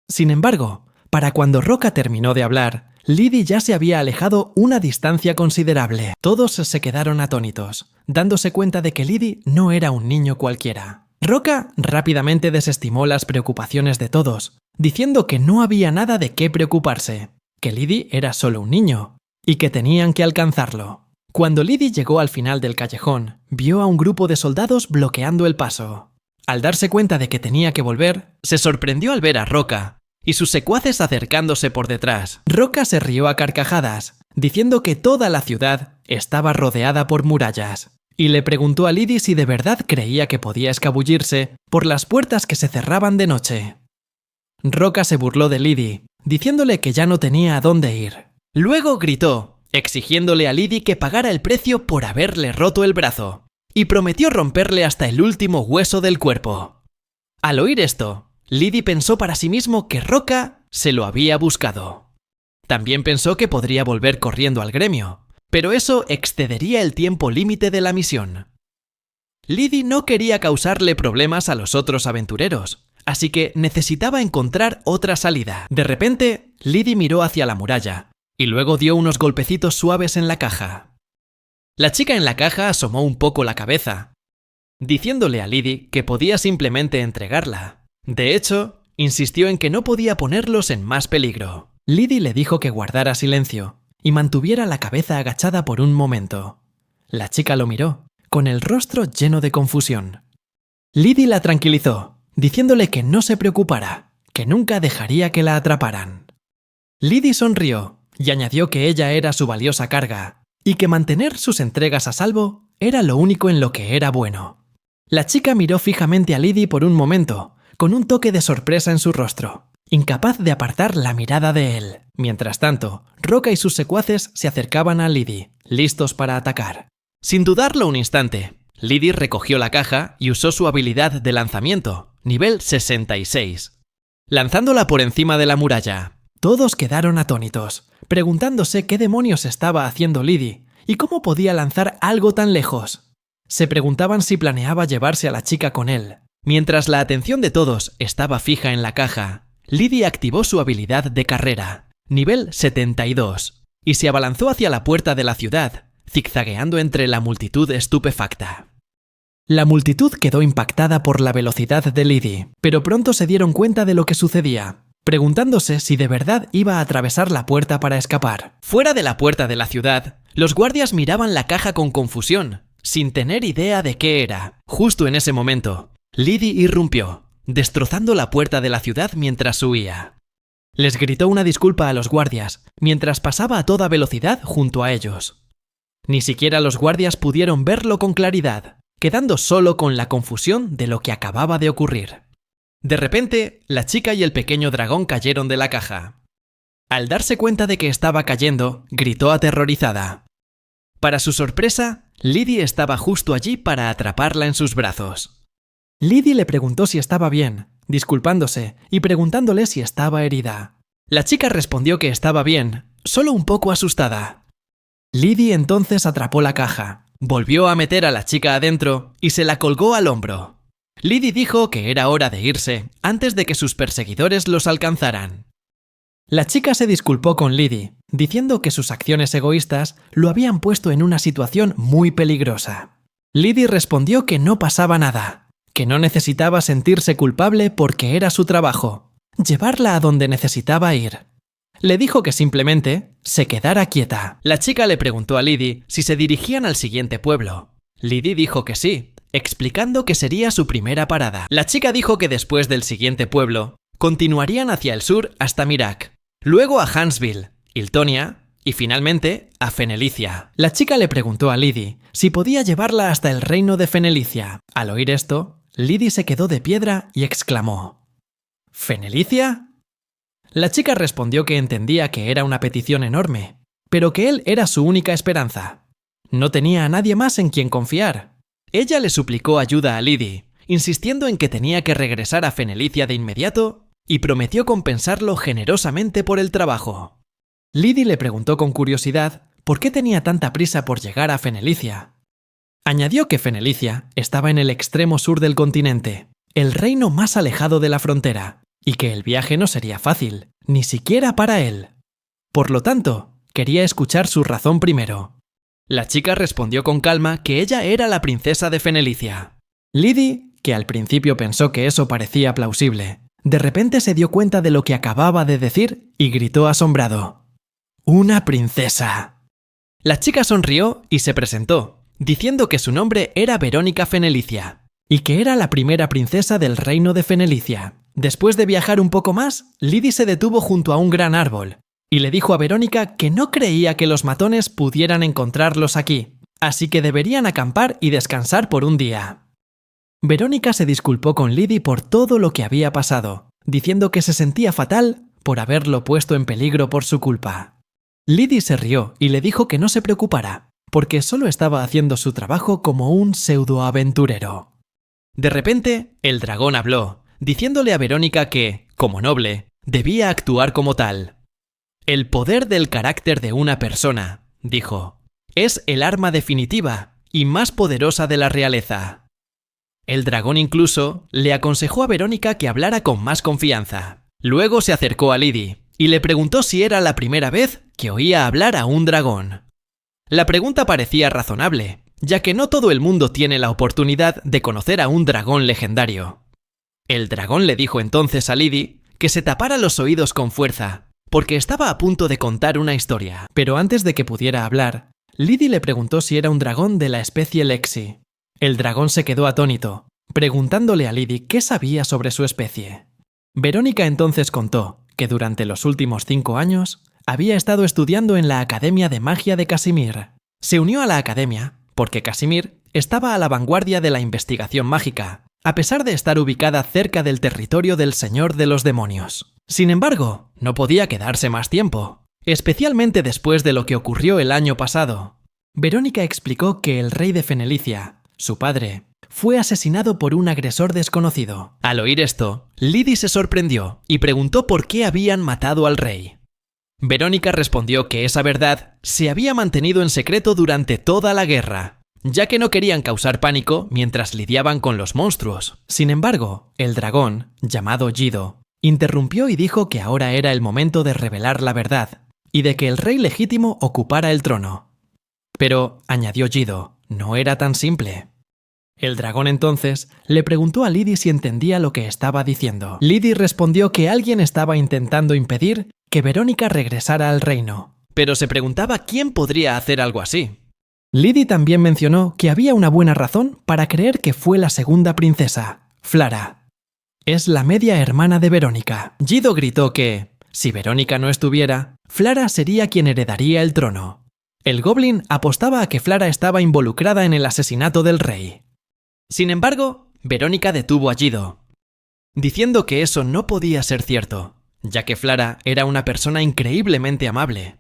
Sin embargo, para cuando Roca terminó de hablar, Lydie ya se había alejado una distancia considerable. Todos se quedaron atónitos, dándose cuenta de que Lydie no era un niño cualquiera. Roca rápidamente desestimó las preocupaciones de todos, diciendo que no había nada de qué preocuparse, que Lydie era solo un niño y que tenían que alcanzarlo. Cuando Lydie llegó al final del callejón, vio a un grupo de soldados bloqueando el paso. Al darse cuenta de que tenía que volver, se sorprendió al ver a Roca y sus secuaces acercándose por detrás. Roca se rió a carcajadas, diciendo que toda la ciudad estaba rodeada por murallas, y le preguntó a Lydie si de verdad creía que podía escabullirse por las puertas que se cerraban de noche. Roca se burló de Lydie, diciéndole que ya no tenía a dónde ir. Luego gritó, exigiéndole a Lydie que pagara el precio por haberle roto el brazo, y prometió romperle hasta el último hueso del cuerpo. Al oír esto, Lydie pensó para sí mismo que Roca se lo había buscado. También pensó que podría volver corriendo al gremio, pero eso excedería el tiempo límite de la misión. Lydie no quería causarle problemas a los otros aventureros, así que necesitaba encontrar otra salida. De repente, Lydie miró hacia la muralla, y luego dio unos golpecitos suaves en la caja. La chica en la caja asomó un poco la cabeza, diciéndole a Lydie que podía simplemente entregarla. De hecho, insistió en que no podía ponerlos en más peligro. Lydie le dijo que guardara silencio y mantuviera la cabeza agachada por un momento. La chica lo miró, con el rostro lleno de confusión. Lydie la tranquilizó, diciéndole que no se preocupara, que nunca dejaría que la atraparan. Lydie sonrió y añadió que ella era su valiosa carga y que mantener sus entregas a salvo era lo único en lo que era bueno. La chica miró fijamente a Lydie por un momento, con un toque de sorpresa en su rostro, incapaz de apartar la mirada de él. Mientras tanto, Roca y sus secuaces se acercaban a Lydie, listos para atacar. Sin dudarlo un instante, Lydie recogió la caja y usó su habilidad de lanzamiento, nivel 66, lanzándola por encima de la muralla. Todos quedaron atónitos, preguntándose qué demonios estaba haciendo Lydie y cómo podía lanzar algo tan lejos. Se preguntaban si planeaba llevarse a la chica con él. Mientras la atención de todos estaba fija en la caja, Lydie activó su habilidad de carrera, nivel 72, y se abalanzó hacia la puerta de la ciudad, zigzagueando entre la multitud estupefacta. La multitud quedó impactada por la velocidad de Lydie, pero pronto se dieron cuenta de lo que sucedía, preguntándose si de verdad iba a atravesar la puerta para escapar. Fuera de la puerta de la ciudad, los guardias miraban la caja con confusión, sin tener idea de qué era. Justo en ese momento, Lydie irrumpió, destrozando la puerta de la ciudad mientras huía. Les gritó una disculpa a los guardias, mientras pasaba a toda velocidad junto a ellos. Ni siquiera los guardias pudieron verlo con claridad, quedando solo con la confusión de lo que acababa de ocurrir. De repente, la chica y el pequeño dragón cayeron de la caja. Al darse cuenta de que estaba cayendo, gritó aterrorizada. Para su sorpresa, Lydie estaba justo allí para atraparla en sus brazos. Lydie le preguntó si estaba bien, disculpándose y preguntándole si estaba herida. La chica respondió que estaba bien, solo un poco asustada. Lydie entonces atrapó la caja, volvió a meter a la chica adentro y se la colgó al hombro. Lydie dijo que era hora de irse antes de que sus perseguidores los alcanzaran. La chica se disculpó con Lydie, diciendo que sus acciones egoístas lo habían puesto en una situación muy peligrosa. Lydie respondió que no pasaba nada, que no necesitaba sentirse culpable porque era su trabajo, llevarla a donde necesitaba ir. Le dijo que simplemente se quedara quieta. La chica le preguntó a Lydie si se dirigían al siguiente pueblo. Lydie dijo que sí, explicando que sería su primera parada. La chica dijo que después del siguiente pueblo, continuarían hacia el sur hasta Mirac, luego a Huntsville, Hiltonia y finalmente a Fenelicia. La chica le preguntó a Lydie si podía llevarla hasta el reino de Fenelicia. Al oír esto, Lydie se quedó de piedra y exclamó: ¿Fenelicia? La chica respondió que entendía que era una petición enorme, pero que él era su única esperanza. No tenía a nadie más en quien confiar. Ella le suplicó ayuda a Lydie, insistiendo en que tenía que regresar a Fenelicia de inmediato y prometió compensarlo generosamente por el trabajo. Lydie le preguntó con curiosidad por qué tenía tanta prisa por llegar a Fenelicia. Añadió que Fenelicia estaba en el extremo sur del continente, el reino más alejado de la frontera, y que el viaje no sería fácil, ni siquiera para él. Por lo tanto, quería escuchar su razón primero. La chica respondió con calma que ella era la princesa de Fenelicia. Lydie, que al principio pensó que eso parecía plausible, de repente se dio cuenta de lo que acababa de decir y gritó asombrado: ¡Una princesa! La chica sonrió y se presentó, diciendo que su nombre era Verónica Fenelicia, y que era la primera princesa del reino de Fenelicia. Después de viajar un poco más, Lydie se detuvo junto a un gran árbol, y le dijo a Verónica que no creía que los matones pudieran encontrarlos aquí, así que deberían acampar y descansar por un día. Verónica se disculpó con Lydie por todo lo que había pasado, diciendo que se sentía fatal por haberlo puesto en peligro por su culpa. Lydie se rió y le dijo que no se preocupara, porque solo estaba haciendo su trabajo como un pseudoaventurero. De repente, el dragón habló, diciéndole a Verónica que, como noble, debía actuar como tal. El poder del carácter de una persona, dijo, es el arma definitiva y más poderosa de la realeza. El dragón incluso le aconsejó a Verónica que hablara con más confianza. Luego se acercó a Lydie y le preguntó si era la primera vez que oía hablar a un dragón. La pregunta parecía razonable, ya que no todo el mundo tiene la oportunidad de conocer a un dragón legendario. El dragón le dijo entonces a Lydie que se tapara los oídos con fuerza, porque estaba a punto de contar una historia. Pero antes de que pudiera hablar, Lydie le preguntó si era un dragón de la especie Lexi. El dragón se quedó atónito, preguntándole a Lydie qué sabía sobre su especie. Verónica entonces contó que durante los últimos 5 años había estado estudiando en la Academia de Magia de Casimir. Se unió a la academia porque Casimir estaba a la vanguardia de la investigación mágica, a pesar de estar ubicada cerca del territorio del Señor de los Demonios. Sin embargo, no podía quedarse más tiempo, especialmente después de lo que ocurrió el año pasado. Verónica explicó que el rey de Fenelicia, su padre, fue asesinado por un agresor desconocido. Al oír esto, Lydie se sorprendió y preguntó por qué habían matado al rey. Verónica respondió que esa verdad se había mantenido en secreto durante toda la guerra, ya que no querían causar pánico mientras lidiaban con los monstruos. Sin embargo, el dragón, llamado Gido, interrumpió y dijo que ahora era el momento de revelar la verdad y de que el rey legítimo ocupara el trono. Pero, añadió Gido, no era tan simple. El dragón entonces le preguntó a Lydie si entendía lo que estaba diciendo. Lydie respondió que alguien estaba intentando impedir que Verónica regresara al reino, pero se preguntaba quién podría hacer algo así. Lydie también mencionó que había una buena razón para creer que fue la segunda princesa, Flara. Es la media hermana de Verónica. Gido gritó que, si Verónica no estuviera, Flara sería quien heredaría el trono. El goblin apostaba a que Flara estaba involucrada en el asesinato del rey. Sin embargo, Verónica detuvo a Gido, diciendo que eso no podía ser cierto, ya que Flara era una persona increíblemente amable.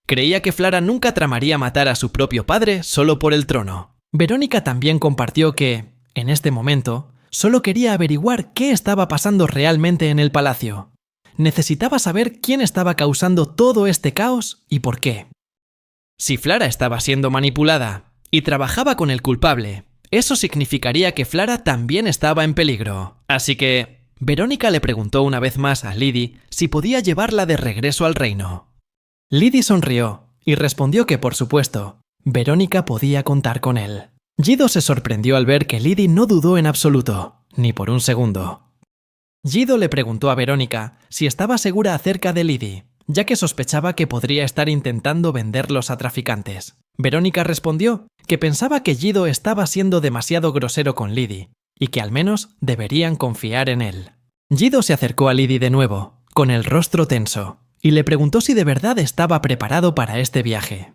Creía que Flara nunca tramaría matar a su propio padre solo por el trono. Verónica también compartió que, en este momento, solo quería averiguar qué estaba pasando realmente en el palacio. Necesitaba saber quién estaba causando todo este caos y por qué. Si Flara estaba siendo manipulada y trabajaba con el culpable, eso significaría que Flara también estaba en peligro. Así que, Verónica le preguntó una vez más a Lydie si podía llevarla de regreso al reino. Lydie sonrió y respondió que, por supuesto, Verónica podía contar con él. Gido se sorprendió al ver que Lydie no dudó en absoluto, ni por un segundo. Gido le preguntó a Verónica si estaba segura acerca de Lydie, ya que sospechaba que podría estar intentando venderlos a traficantes. Verónica respondió que pensaba que Gido estaba siendo demasiado grosero con Lydie y que al menos deberían confiar en él. Gido se acercó a Lydie de nuevo, con el rostro tenso, y le preguntó si de verdad estaba preparado para este viaje.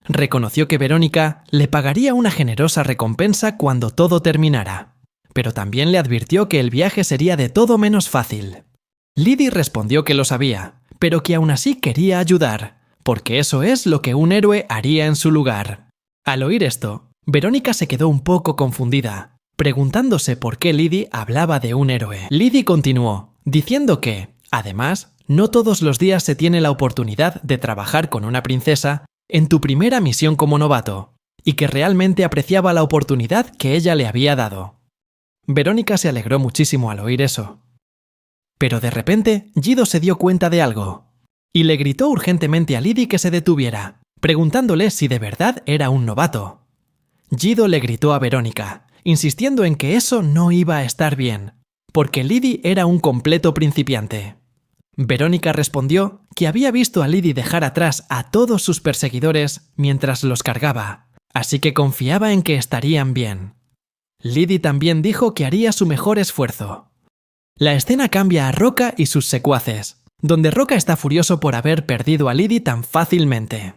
Reconoció que Verónica le pagaría una generosa recompensa cuando todo terminara, pero también le advirtió que el viaje sería de todo menos fácil. Lydie respondió que lo sabía, pero que aún así quería ayudar, porque eso es lo que un héroe haría en su lugar. Al oír esto, Verónica se quedó un poco confundida, preguntándose por qué Lydie hablaba de un héroe. Lydie continuó, diciendo que, además, no todos los días se tiene la oportunidad de trabajar con una princesa en tu primera misión como novato, y que realmente apreciaba la oportunidad que ella le había dado. Verónica se alegró muchísimo al oír eso. Pero de repente, Gido se dio cuenta de algo, y le gritó urgentemente a Lydie que se detuviera, preguntándole si de verdad era un novato. Gido le gritó a Verónica, insistiendo en que eso no iba a estar bien, porque Lydie era un completo principiante. Verónica respondió que había visto a Lydie dejar atrás a todos sus perseguidores mientras los cargaba, así que confiaba en que estarían bien. Lydie también dijo que haría su mejor esfuerzo. La escena cambia a Roca y sus secuaces, donde Roca está furioso por haber perdido a Lydie tan fácilmente.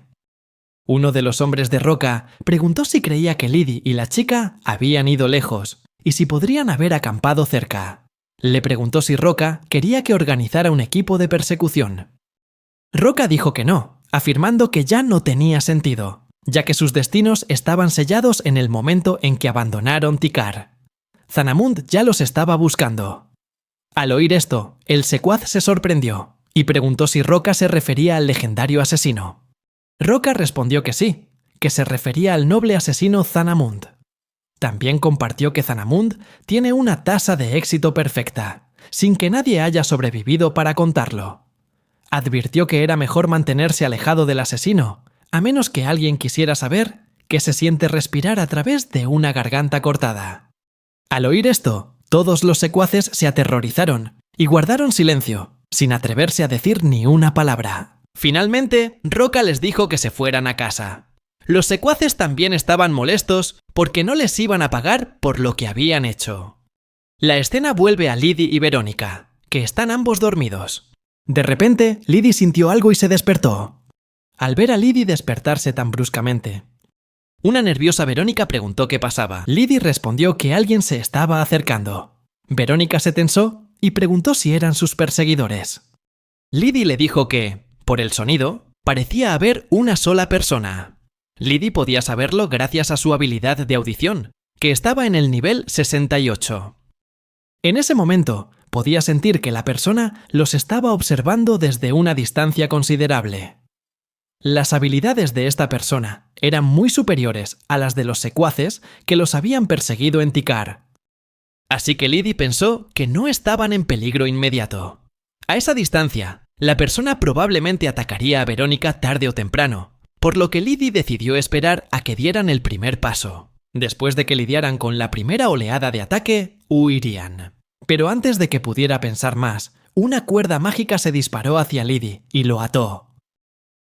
Uno de los hombres de Roca preguntó si creía que Lydie y la chica habían ido lejos y si podrían haber acampado cerca. Le preguntó si Roca quería que organizara un equipo de persecución. Roca dijo que no, afirmando que ya no tenía sentido, ya que sus destinos estaban sellados en el momento en que abandonaron Tikar. Zanamund ya los estaba buscando. Al oír esto, el secuaz se sorprendió y preguntó si Roca se refería al legendario asesino. Roca respondió que sí, que se refería al noble asesino Zanamund. También compartió que Zanamund tiene una tasa de éxito perfecta, sin que nadie haya sobrevivido para contarlo. Advirtió que era mejor mantenerse alejado del asesino, a menos que alguien quisiera saber qué se siente respirar a través de una garganta cortada. Al oír esto, todos los secuaces se aterrorizaron y guardaron silencio, sin atreverse a decir ni una palabra. Finalmente, Roca les dijo que se fueran a casa. Los secuaces también estaban molestos porque no les iban a pagar por lo que habían hecho. La escena vuelve a Lydie y Verónica, que están ambos dormidos. De repente, Lydie sintió algo y se despertó. Al ver a Lydie despertarse tan bruscamente, una nerviosa Verónica preguntó qué pasaba. Lydie respondió que alguien se estaba acercando. Verónica se tensó y preguntó si eran sus perseguidores. Lydie le dijo que, por el sonido, parecía haber una sola persona. Lydie podía saberlo gracias a su habilidad de audición, que estaba en el nivel 68. En ese momento, podía sentir que la persona los estaba observando desde una distancia considerable. Las habilidades de esta persona eran muy superiores a las de los secuaces que los habían perseguido en Tikar. Así que Lydie pensó que no estaban en peligro inmediato. A esa distancia, la persona probablemente atacaría a Verónica tarde o temprano, por lo que Lydie decidió esperar a que dieran el primer paso. Después de que lidiaran con la primera oleada de ataque, huirían. Pero antes de que pudiera pensar más, una cuerda mágica se disparó hacia Lydie y lo ató.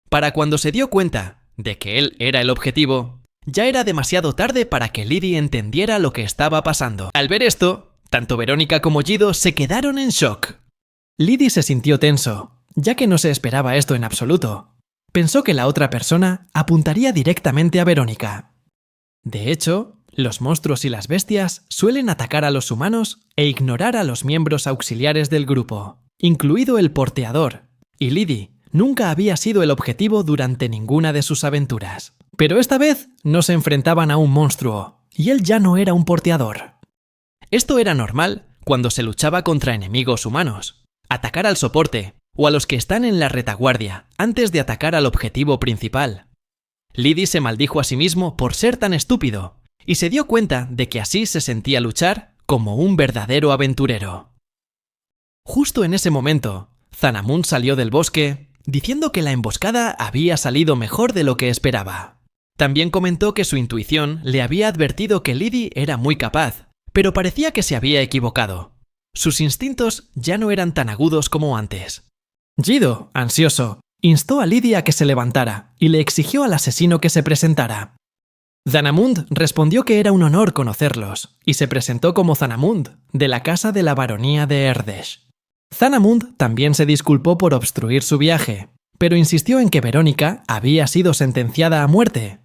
Para cuando se dio cuenta de que él era el objetivo, ya era demasiado tarde para que Lydie entendiera lo que estaba pasando. Al ver esto, tanto Verónica como Gido se quedaron en shock. Lydie se sintió tenso, ya que no se esperaba esto en absoluto. Pensó que la otra persona apuntaría directamente a Verónica. De hecho, los monstruos y las bestias suelen atacar a los humanos e ignorar a los miembros auxiliares del grupo, incluido el porteador, y Lydie nunca había sido el objetivo durante ninguna de sus aventuras. Pero esta vez no se enfrentaban a un monstruo, y él ya no era un porteador. Esto era normal cuando se luchaba contra enemigos humanos. Atacar al soporte o a los que están en la retaguardia antes de atacar al objetivo principal. Lydie se maldijo a sí mismo por ser tan estúpido y se dio cuenta de que así se sentía luchar como un verdadero aventurero. Justo en ese momento, Zanamund salió del bosque diciendo que la emboscada había salido mejor de lo que esperaba. También comentó que su intuición le había advertido que Lydie era muy capaz, pero parecía que se había equivocado. Sus instintos ya no eran tan agudos como antes. Gido, ansioso, instó a Lydie a que se levantara y le exigió al asesino que se presentara. Zanamund respondió que era un honor conocerlos y se presentó como Zanamund, de la casa de la baronía de Erdesh. Zanamund también se disculpó por obstruir su viaje, pero insistió en que Verónica había sido sentenciada a muerte.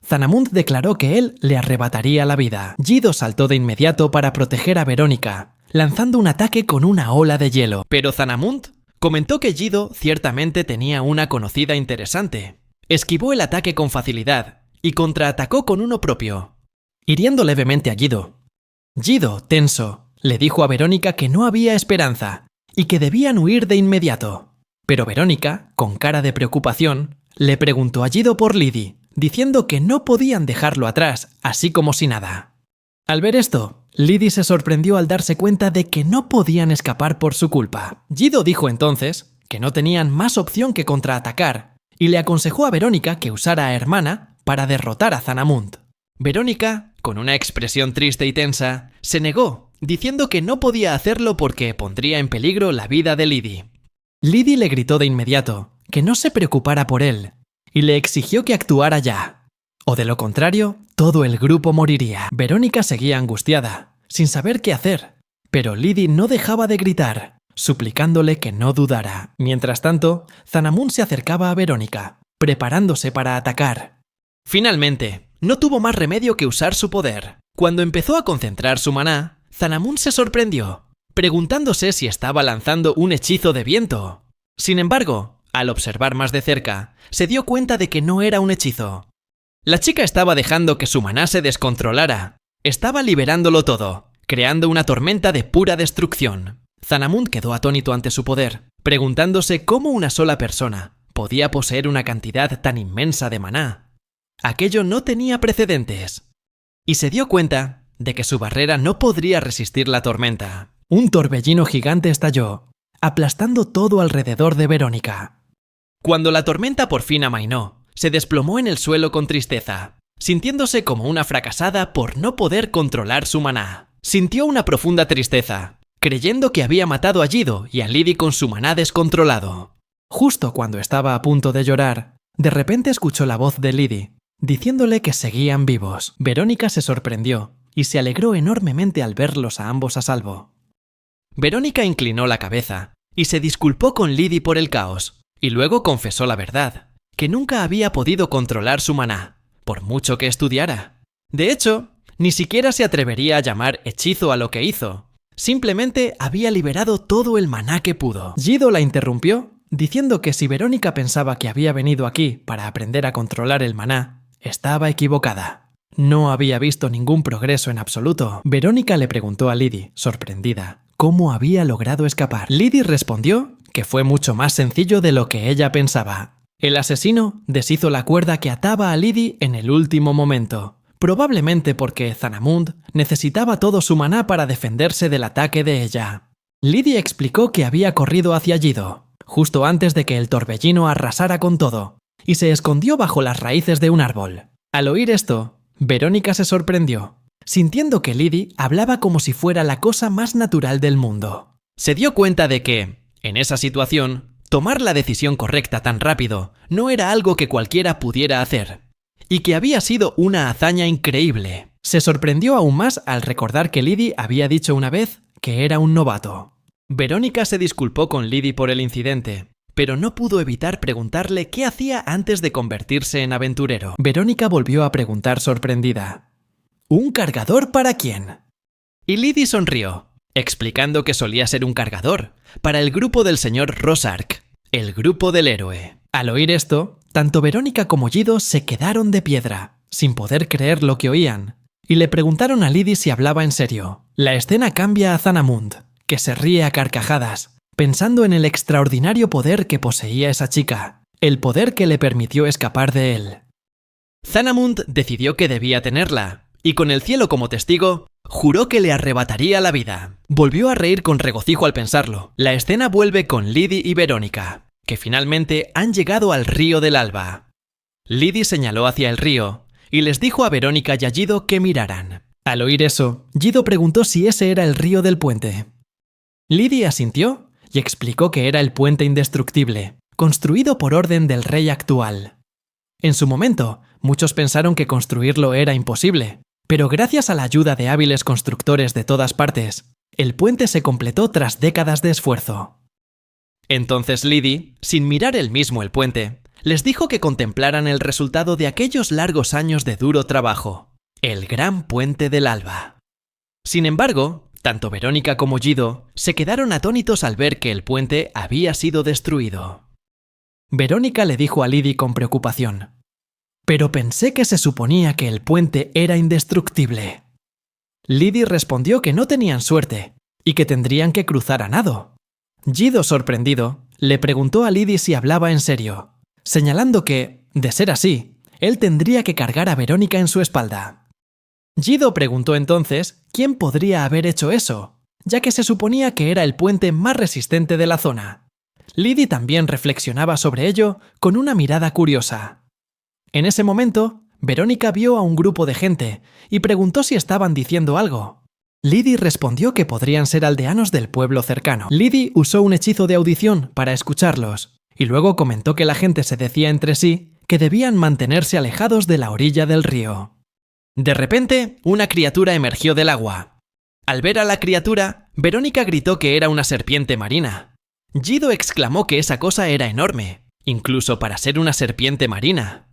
Zanamund declaró que él le arrebataría la vida. Gido saltó de inmediato para proteger a Verónica, lanzando un ataque con una ola de hielo. Pero Zanamund comentó que Gido ciertamente tenía una conocida interesante. Esquivó el ataque con facilidad y contraatacó con uno propio, hiriendo levemente a Gido. Gido, tenso, le dijo a Verónica que no había esperanza y que debían huir de inmediato. Pero Verónica, con cara de preocupación, le preguntó a Yido por Lydie, diciendo que no podían dejarlo atrás, así como si nada. Al ver esto, Lydie se sorprendió al darse cuenta de que no podían escapar por su culpa. Yido dijo entonces que no tenían más opción que contraatacar y le aconsejó a Verónica que usara a Hermana para derrotar a Zanamund. Verónica, con una expresión triste y tensa, se negó, diciendo que no podía hacerlo porque pondría en peligro la vida de Lydie. Lydie le gritó de inmediato que no se preocupara por él y le exigió que actuara ya, o de lo contrario, todo el grupo moriría. Verónica seguía angustiada, sin saber qué hacer, pero Lydie no dejaba de gritar, suplicándole que no dudara. Mientras tanto, Zanamund se acercaba a Verónica, preparándose para atacar. Finalmente, no tuvo más remedio que usar su poder. Cuando empezó a concentrar su maná, Zanamund se sorprendió, preguntándose si estaba lanzando un hechizo de viento. Sin embargo, al observar más de cerca, se dio cuenta de que no era un hechizo. La chica estaba dejando que su maná se descontrolara. Estaba liberándolo todo, creando una tormenta de pura destrucción. Zanamund quedó atónito ante su poder, preguntándose cómo una sola persona podía poseer una cantidad tan inmensa de maná. Aquello no tenía precedentes. Y se dio cuenta de que su barrera no podría resistir la tormenta. Un torbellino gigante estalló, aplastando todo alrededor de Verónica. Cuando la tormenta por fin amainó, se desplomó en el suelo con tristeza, sintiéndose como una fracasada por no poder controlar su maná. Sintió una profunda tristeza, creyendo que había matado a Yido y a Lydie con su maná descontrolado. Justo cuando estaba a punto de llorar, de repente escuchó la voz de Lydie, diciéndole que seguían vivos. Verónica se sorprendió y se alegró enormemente al verlos a ambos a salvo. Verónica inclinó la cabeza y se disculpó con Lydie por el caos, y luego confesó la verdad, que nunca había podido controlar su maná, por mucho que estudiara. De hecho, ni siquiera se atrevería a llamar hechizo a lo que hizo. Simplemente había liberado todo el maná que pudo. Yido la interrumpió, diciendo que si Verónica pensaba que había venido aquí para aprender a controlar el maná, estaba equivocada. No había visto ningún progreso en absoluto. Verónica le preguntó a Lydie, sorprendida, cómo había logrado escapar. Lydie respondió que fue mucho más sencillo de lo que ella pensaba. El asesino deshizo la cuerda que ataba a Lydie en el último momento, probablemente porque Zanamund necesitaba todo su maná para defenderse del ataque de ella. Lydie explicó que había corrido hacia Yido, justo antes de que el torbellino arrasara con todo, y se escondió bajo las raíces de un árbol. Al oír esto, Verónica se sorprendió, sintiendo que Lydie hablaba como si fuera la cosa más natural del mundo. Se dio cuenta de que, en esa situación, tomar la decisión correcta tan rápido no era algo que cualquiera pudiera hacer, y que había sido una hazaña increíble. Se sorprendió aún más al recordar que Lydie había dicho una vez que era un novato. Verónica se disculpó con Lydie por el incidente, pero no pudo evitar preguntarle qué hacía antes de convertirse en aventurero. Verónica volvió a preguntar sorprendida, ¿un cargador para quién? Y Lydie sonrió, explicando que solía ser un cargador para el grupo del señor Rosark, el grupo del héroe. Al oír esto, tanto Verónica como Yido se quedaron de piedra, sin poder creer lo que oían, y le preguntaron a Lydie si hablaba en serio. La escena cambia a Zanamund, que se ríe a carcajadas, pensando en el extraordinario poder que poseía esa chica, el poder que le permitió escapar de él. Zanamund decidió que debía tenerla, y con el cielo como testigo, juró que le arrebataría la vida. Volvió a reír con regocijo al pensarlo. La escena vuelve con Lydie y Verónica, que finalmente han llegado al río del alba. Lydie señaló hacia el río y les dijo a Verónica y a Yido que miraran. Al oír eso, Yido preguntó si ese era el río del puente. Lydie asintió y explicó que era el puente indestructible, construido por orden del rey actual. En su momento, muchos pensaron que construirlo era imposible, pero gracias a la ayuda de hábiles constructores de todas partes, el puente se completó tras décadas de esfuerzo. Entonces Lydie, sin mirar él mismo el puente, les dijo que contemplaran el resultado de aquellos largos años de duro trabajo, el gran puente del alba. Sin embargo, tanto Verónica como Yido se quedaron atónitos al ver que el puente había sido destruido. Verónica le dijo a Lydie con preocupación, «Pero pensé que se suponía que el puente era indestructible». Lydie respondió que no tenían suerte y que tendrían que cruzar a nado. Yido, sorprendido, le preguntó a Lydie si hablaba en serio, señalando que, de ser así, él tendría que cargar a Verónica en su espalda. Gido preguntó entonces quién podría haber hecho eso, ya que se suponía que era el puente más resistente de la zona. Lydie también reflexionaba sobre ello con una mirada curiosa. En ese momento, Verónica vio a un grupo de gente y preguntó si estaban diciendo algo. Lydie respondió que podrían ser aldeanos del pueblo cercano. Lydie usó un hechizo de audición para escucharlos, y luego comentó que la gente se decía entre sí que debían mantenerse alejados de la orilla del río. De repente, una criatura emergió del agua. Al ver a la criatura, Verónica gritó que era una serpiente marina. Gido exclamó que esa cosa era enorme, incluso para ser una serpiente marina.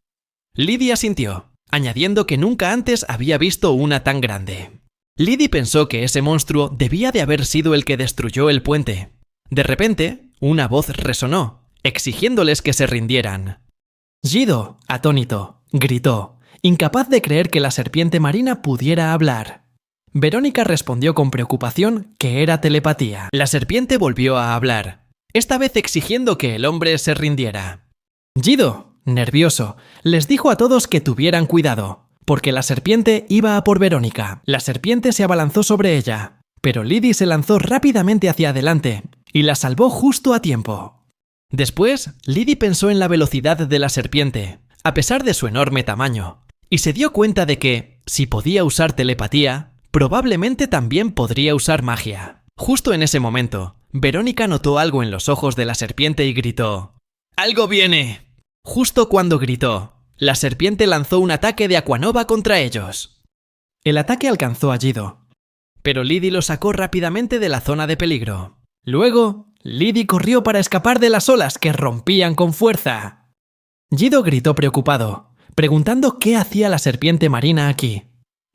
Lydie asintió, añadiendo que nunca antes había visto una tan grande. Lydie pensó que ese monstruo debía de haber sido el que destruyó el puente. De repente, una voz resonó, exigiéndoles que se rindieran. Gido, atónito, gritó, incapaz de creer que la serpiente marina pudiera hablar. Verónica respondió con preocupación que era telepatía. La serpiente volvió a hablar, esta vez exigiendo que el hombre se rindiera. Gido, nervioso, les dijo a todos que tuvieran cuidado, porque la serpiente iba a por Verónica. La serpiente se abalanzó sobre ella, pero Lydie se lanzó rápidamente hacia adelante y la salvó justo a tiempo. Después, Lydie pensó en la velocidad de la serpiente, a pesar de su enorme tamaño, y se dio cuenta de que, si podía usar telepatía, probablemente también podría usar magia. Justo en ese momento, Verónica notó algo en los ojos de la serpiente y gritó: ¡Algo viene! Justo cuando gritó, la serpiente lanzó un ataque de Aquanova contra ellos. El ataque alcanzó a Gido, pero Lydie lo sacó rápidamente de la zona de peligro. Luego, Lydie corrió para escapar de las olas que rompían con fuerza. Gido gritó preocupado, preguntando qué hacía la serpiente marina aquí.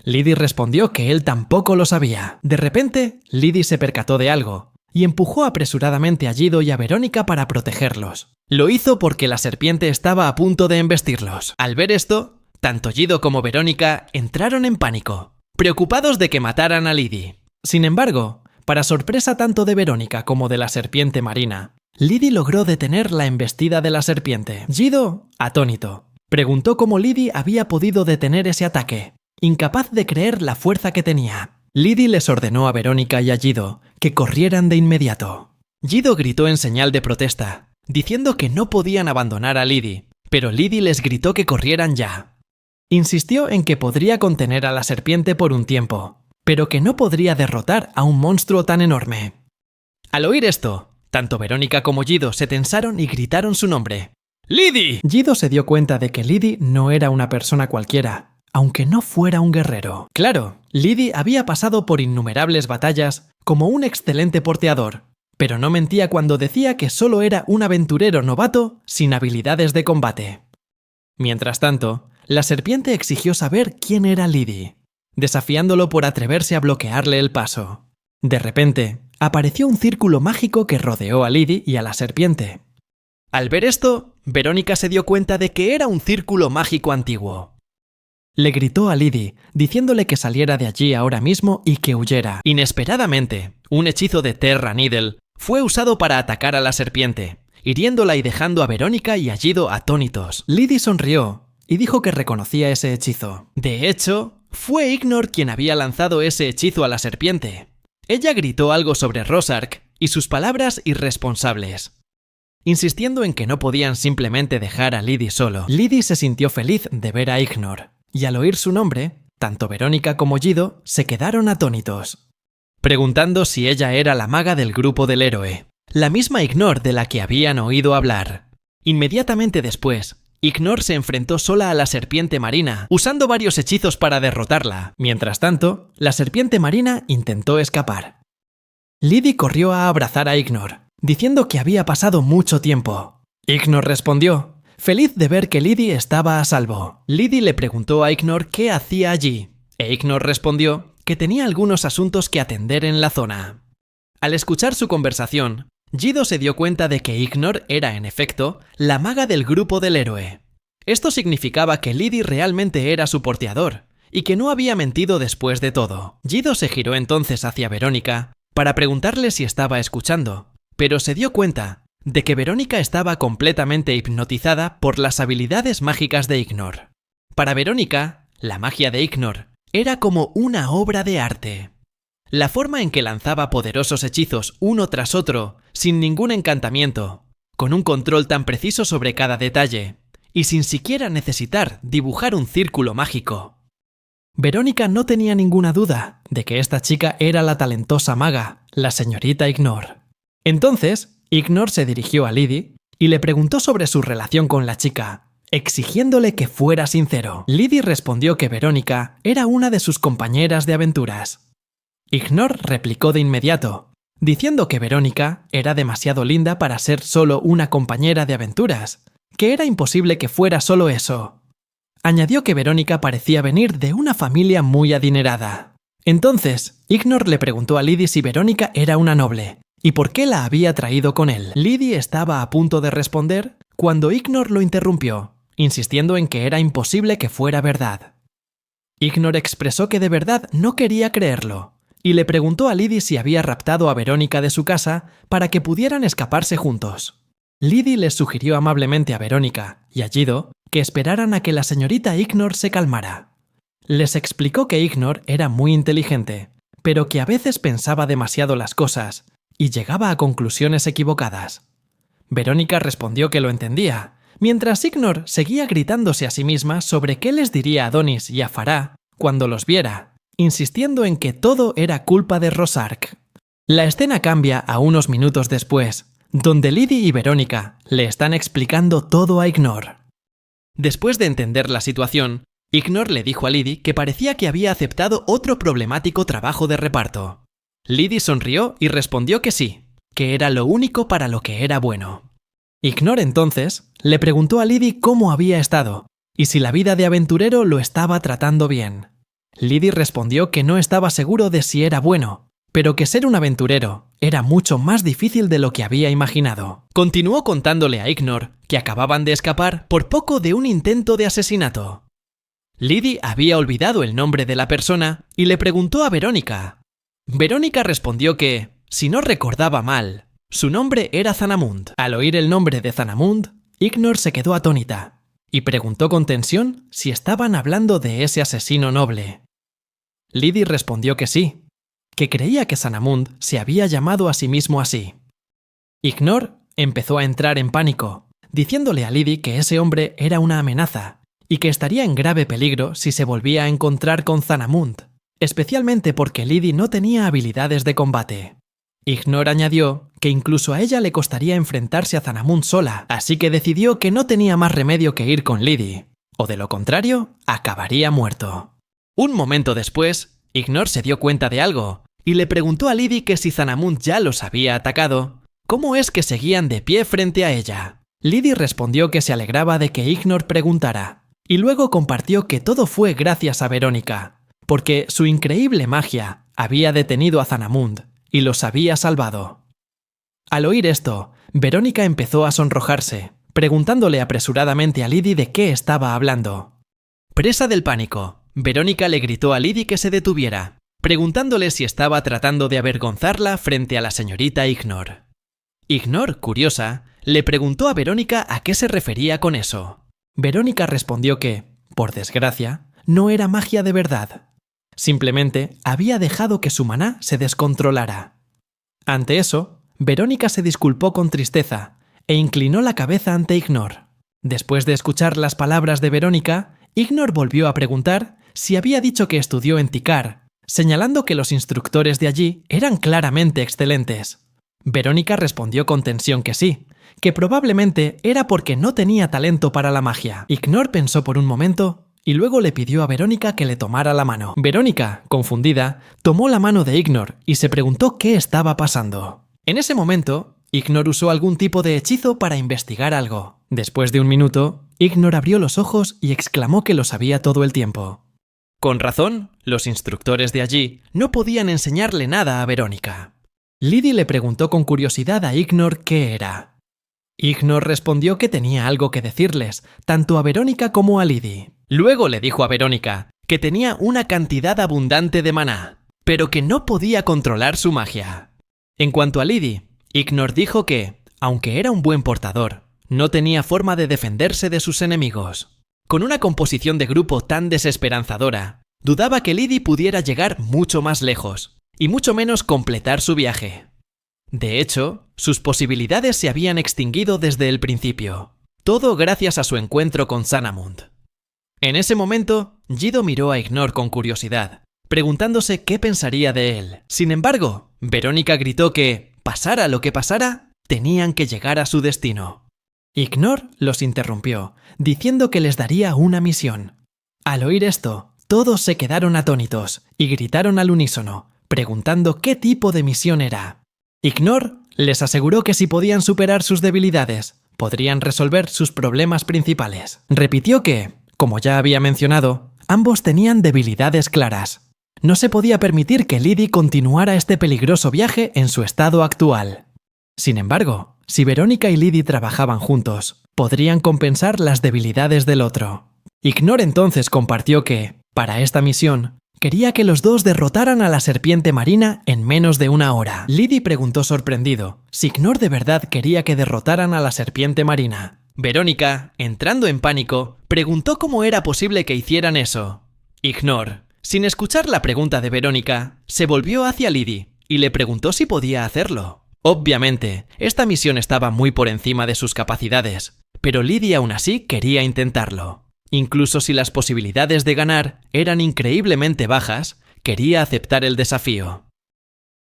Lydie respondió que él tampoco lo sabía. De repente, Lydie se percató de algo y empujó apresuradamente a Gido y a Verónica para protegerlos. Lo hizo porque la serpiente estaba a punto de embestirlos. Al ver esto, tanto Gido como Verónica entraron en pánico, preocupados de que mataran a Lydie. Sin embargo, para sorpresa tanto de Verónica como de la serpiente marina, Lydie logró detener la embestida de la serpiente. Gido, atónito, preguntó cómo Lydie había podido detener ese ataque, incapaz de creer la fuerza que tenía. Lydie les ordenó a Verónica y a Gido que corrieran de inmediato. Gido gritó en señal de protesta, diciendo que no podían abandonar a Lydie, pero Lydie les gritó que corrieran ya. Insistió en que podría contener a la serpiente por un tiempo, pero que no podría derrotar a un monstruo tan enorme. Al oír esto, tanto Verónica como Gido se tensaron y gritaron su nombre. ¡Lydie! Gido se dio cuenta de que Lydie no era una persona cualquiera, aunque no fuera un guerrero. Claro, Lydie había pasado por innumerables batallas como un excelente porteador, pero no mentía cuando decía que solo era un aventurero novato sin habilidades de combate. Mientras tanto, la serpiente exigió saber quién era Lydie, desafiándolo por atreverse a bloquearle el paso. De repente, apareció un círculo mágico que rodeó a Lydie y a la serpiente. Al ver esto, Verónica se dio cuenta de que era un círculo mágico antiguo. Le gritó a Lydie, diciéndole que saliera de allí ahora mismo y que huyera. Inesperadamente, un hechizo de Terra Needle fue usado para atacar a la serpiente, hiriéndola y dejando a Verónica y a Gido atónitos. Lydie sonrió y dijo que reconocía ese hechizo. De hecho, fue Ignor quien había lanzado ese hechizo a la serpiente. Ella gritó algo sobre Rosark y sus palabras irresponsables, insistiendo en que no podían simplemente dejar a Lydie solo. Lydie se sintió feliz de ver a Ignor, y al oír su nombre, tanto Verónica como Gido se quedaron atónitos, preguntando si ella era la maga del grupo del héroe, la misma Ignor de la que habían oído hablar. Inmediatamente después, Ignor se enfrentó sola a la serpiente marina, usando varios hechizos para derrotarla. Mientras tanto, la serpiente marina intentó escapar. Lydie corrió a abrazar a Ignor, diciendo que había pasado mucho tiempo. Ignor respondió, feliz de ver que Lydie estaba a salvo. Lydie le preguntó a Ignor qué hacía allí, e Ignor respondió que tenía algunos asuntos que atender en la zona. Al escuchar su conversación, Gido se dio cuenta de que Ignor era, en efecto, la maga del grupo del héroe. Esto significaba que Lydie realmente era su porteador, y que no había mentido después de todo. Gido se giró entonces hacia Verónica para preguntarle si estaba escuchando, pero se dio cuenta de que Verónica estaba completamente hipnotizada por las habilidades mágicas de Ignor. Para Verónica, la magia de Ignor era como una obra de arte. La forma en que lanzaba poderosos hechizos uno tras otro, sin ningún encantamiento, con un control tan preciso sobre cada detalle, y sin siquiera necesitar dibujar un círculo mágico. Verónica no tenía ninguna duda de que esta chica era la talentosa maga, la señorita Ignor. Entonces, Ignor se dirigió a Lydie y le preguntó sobre su relación con la chica, exigiéndole que fuera sincero. Lydie respondió que Verónica era una de sus compañeras de aventuras. Ignor replicó de inmediato, diciendo que Verónica era demasiado linda para ser solo una compañera de aventuras, que era imposible que fuera solo eso. Añadió que Verónica parecía venir de una familia muy adinerada. Entonces, Ignor le preguntó a Lydie si Verónica era una noble, y por qué la había traído con él. Lydie estaba a punto de responder cuando Ignor lo interrumpió, insistiendo en que era imposible que fuera verdad. Ignor expresó que de verdad no quería creerlo, y le preguntó a Lydie si había raptado a Verónica de su casa para que pudieran escaparse juntos. Lydie les sugirió amablemente a Verónica y a Gido que esperaran a que la señorita Ignor se calmara. Les explicó que Ignor era muy inteligente, pero que a veces pensaba demasiado las cosas y llegaba a conclusiones equivocadas. Verónica respondió que lo entendía, mientras Ignor seguía gritándose a sí misma sobre qué les diría a Adonis y a Farah cuando los viera, insistiendo en que todo era culpa de Rosark. La escena cambia a unos minutos después, donde Lydie y Verónica le están explicando todo a Ignor. Después de entender la situación, Ignor le dijo a Lydie que parecía que había aceptado otro problemático trabajo de reparto. Lydie sonrió y respondió que sí, que era lo único para lo que era bueno. Ignor entonces le preguntó a Lydie cómo había estado y si la vida de aventurero lo estaba tratando bien. Lydie respondió que no estaba seguro de si era bueno, pero que ser un aventurero era mucho más difícil de lo que había imaginado. Continuó contándole a Ignor que acababan de escapar por poco de un intento de asesinato. Lydie había olvidado el nombre de la persona y le preguntó a Verónica. Verónica respondió que, si no recordaba mal, su nombre era Zanamund. Al oír el nombre de Zanamund, Ignor se quedó atónita y preguntó con tensión si estaban hablando de ese asesino noble. Lydie respondió que sí, que creía que Zanamund se había llamado a sí mismo así. Ignor empezó a entrar en pánico, diciéndole a Lydie que ese hombre era una amenaza y que estaría en grave peligro si se volvía a encontrar con Zanamund, especialmente porque Lydie no tenía habilidades de combate. Ignor añadió que incluso a ella le costaría enfrentarse a Zanamund sola, así que decidió que no tenía más remedio que ir con Lydie, o de lo contrario, acabaría muerto. Un momento después, Ignor se dio cuenta de algo y le preguntó a Lydie que si Zanamund ya los había atacado, ¿cómo es que seguían de pie frente a ella? Lydie respondió que se alegraba de que Ignor preguntara, y luego compartió que todo fue gracias a Verónica, porque su increíble magia había detenido a Zanamund y los había salvado. Al oír esto, Verónica empezó a sonrojarse, preguntándole apresuradamente a Lydie de qué estaba hablando. Presa del pánico, Verónica le gritó a Lydie que se detuviera, preguntándole si estaba tratando de avergonzarla frente a la señorita Ignor. Ignor, curiosa, le preguntó a Verónica a qué se refería con eso. Verónica respondió que, por desgracia, no era magia de verdad. Simplemente había dejado que su maná se descontrolara. Ante eso, Verónica se disculpó con tristeza e inclinó la cabeza ante Ignor. Después de escuchar las palabras de Verónica, Ignor volvió a preguntar si había dicho que estudió en Tikar, señalando que los instructores de allí eran claramente excelentes. Verónica respondió con tensión que sí, que probablemente era porque no tenía talento para la magia. Ignor pensó por un momento y luego le pidió a Verónica que le tomara la mano. Verónica, confundida, tomó la mano de Ignor y se preguntó qué estaba pasando. En ese momento, Ignor usó algún tipo de hechizo para investigar algo. Después de un minuto, Ignor abrió los ojos y exclamó que lo sabía todo el tiempo. Con razón, los instructores de allí no podían enseñarle nada a Verónica. Lydie le preguntó con curiosidad a Ignor qué era. Ignor respondió que tenía algo que decirles, tanto a Verónica como a Lydie. Luego le dijo a Verónica que tenía una cantidad abundante de maná, pero que no podía controlar su magia. En cuanto a Lydie, Ignor dijo que, aunque era un buen portador, no tenía forma de defenderse de sus enemigos. Con una composición de grupo tan desesperanzadora, dudaba que Lydie pudiera llegar mucho más lejos, y mucho menos completar su viaje. De hecho, sus posibilidades se habían extinguido desde el principio, todo gracias a su encuentro con Sanamund. En ese momento, Yido miró a Ignor con curiosidad, preguntándose qué pensaría de él. Sin embargo, Verónica gritó que, pasara lo que pasara, tenían que llegar a su destino. Ignor los interrumpió, diciendo que les daría una misión. Al oír esto, todos se quedaron atónitos y gritaron al unísono, preguntando qué tipo de misión era. Ignor les aseguró que si podían superar sus debilidades, podrían resolver sus problemas principales. Repitió que, como ya había mencionado, ambos tenían debilidades claras. No se podía permitir que Lydie continuara este peligroso viaje en su estado actual. Sin embargo, si Verónica y Lydie trabajaban juntos, podrían compensar las debilidades del otro. Ignor entonces compartió que, para esta misión, quería que los dos derrotaran a la serpiente marina en menos de una hora. Lydie preguntó sorprendido si Ignor de verdad quería que derrotaran a la serpiente marina. Verónica, entrando en pánico, preguntó cómo era posible que hicieran eso. Ignor, sin escuchar la pregunta de Verónica, se volvió hacia Lydie y le preguntó si podía hacerlo. Obviamente, esta misión estaba muy por encima de sus capacidades, pero Lydie aún así quería intentarlo. Incluso si las posibilidades de ganar eran increíblemente bajas, quería aceptar el desafío.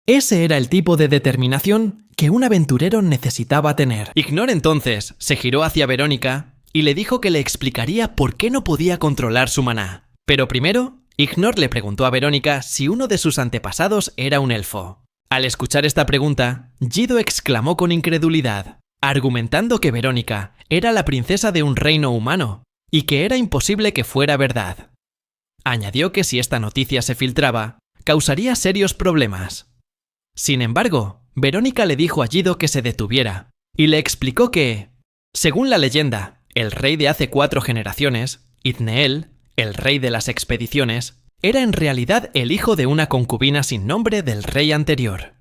Ese era el tipo de determinación que un aventurero necesitaba tener. Ignor entonces se giró hacia Verónica y le dijo que le explicaría por qué no podía controlar su maná. Pero primero, Ignor le preguntó a Verónica si uno de sus antepasados era un elfo. Al escuchar esta pregunta, Yido exclamó con incredulidad, argumentando que Verónica era la princesa de un reino humano y que era imposible que fuera verdad. Añadió que si esta noticia se filtraba, causaría serios problemas. Sin embargo, Verónica le dijo a Yido que se detuviera y le explicó que, según la leyenda, el rey de hace 4 generaciones, Idneel, el rey de las expediciones, era en realidad el hijo de una concubina sin nombre del rey anterior.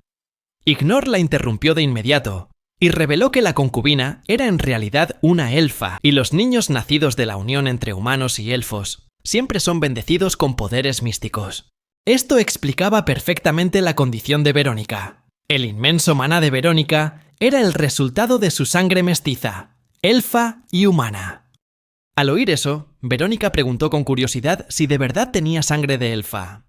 Ignor la interrumpió de inmediato y reveló que la concubina era en realidad una elfa y los niños nacidos de la unión entre humanos y elfos siempre son bendecidos con poderes místicos. Esto explicaba perfectamente la condición de Verónica. El inmenso maná de Verónica era el resultado de su sangre mestiza, elfa y humana. Al oír eso, Verónica preguntó con curiosidad si de verdad tenía sangre de elfa.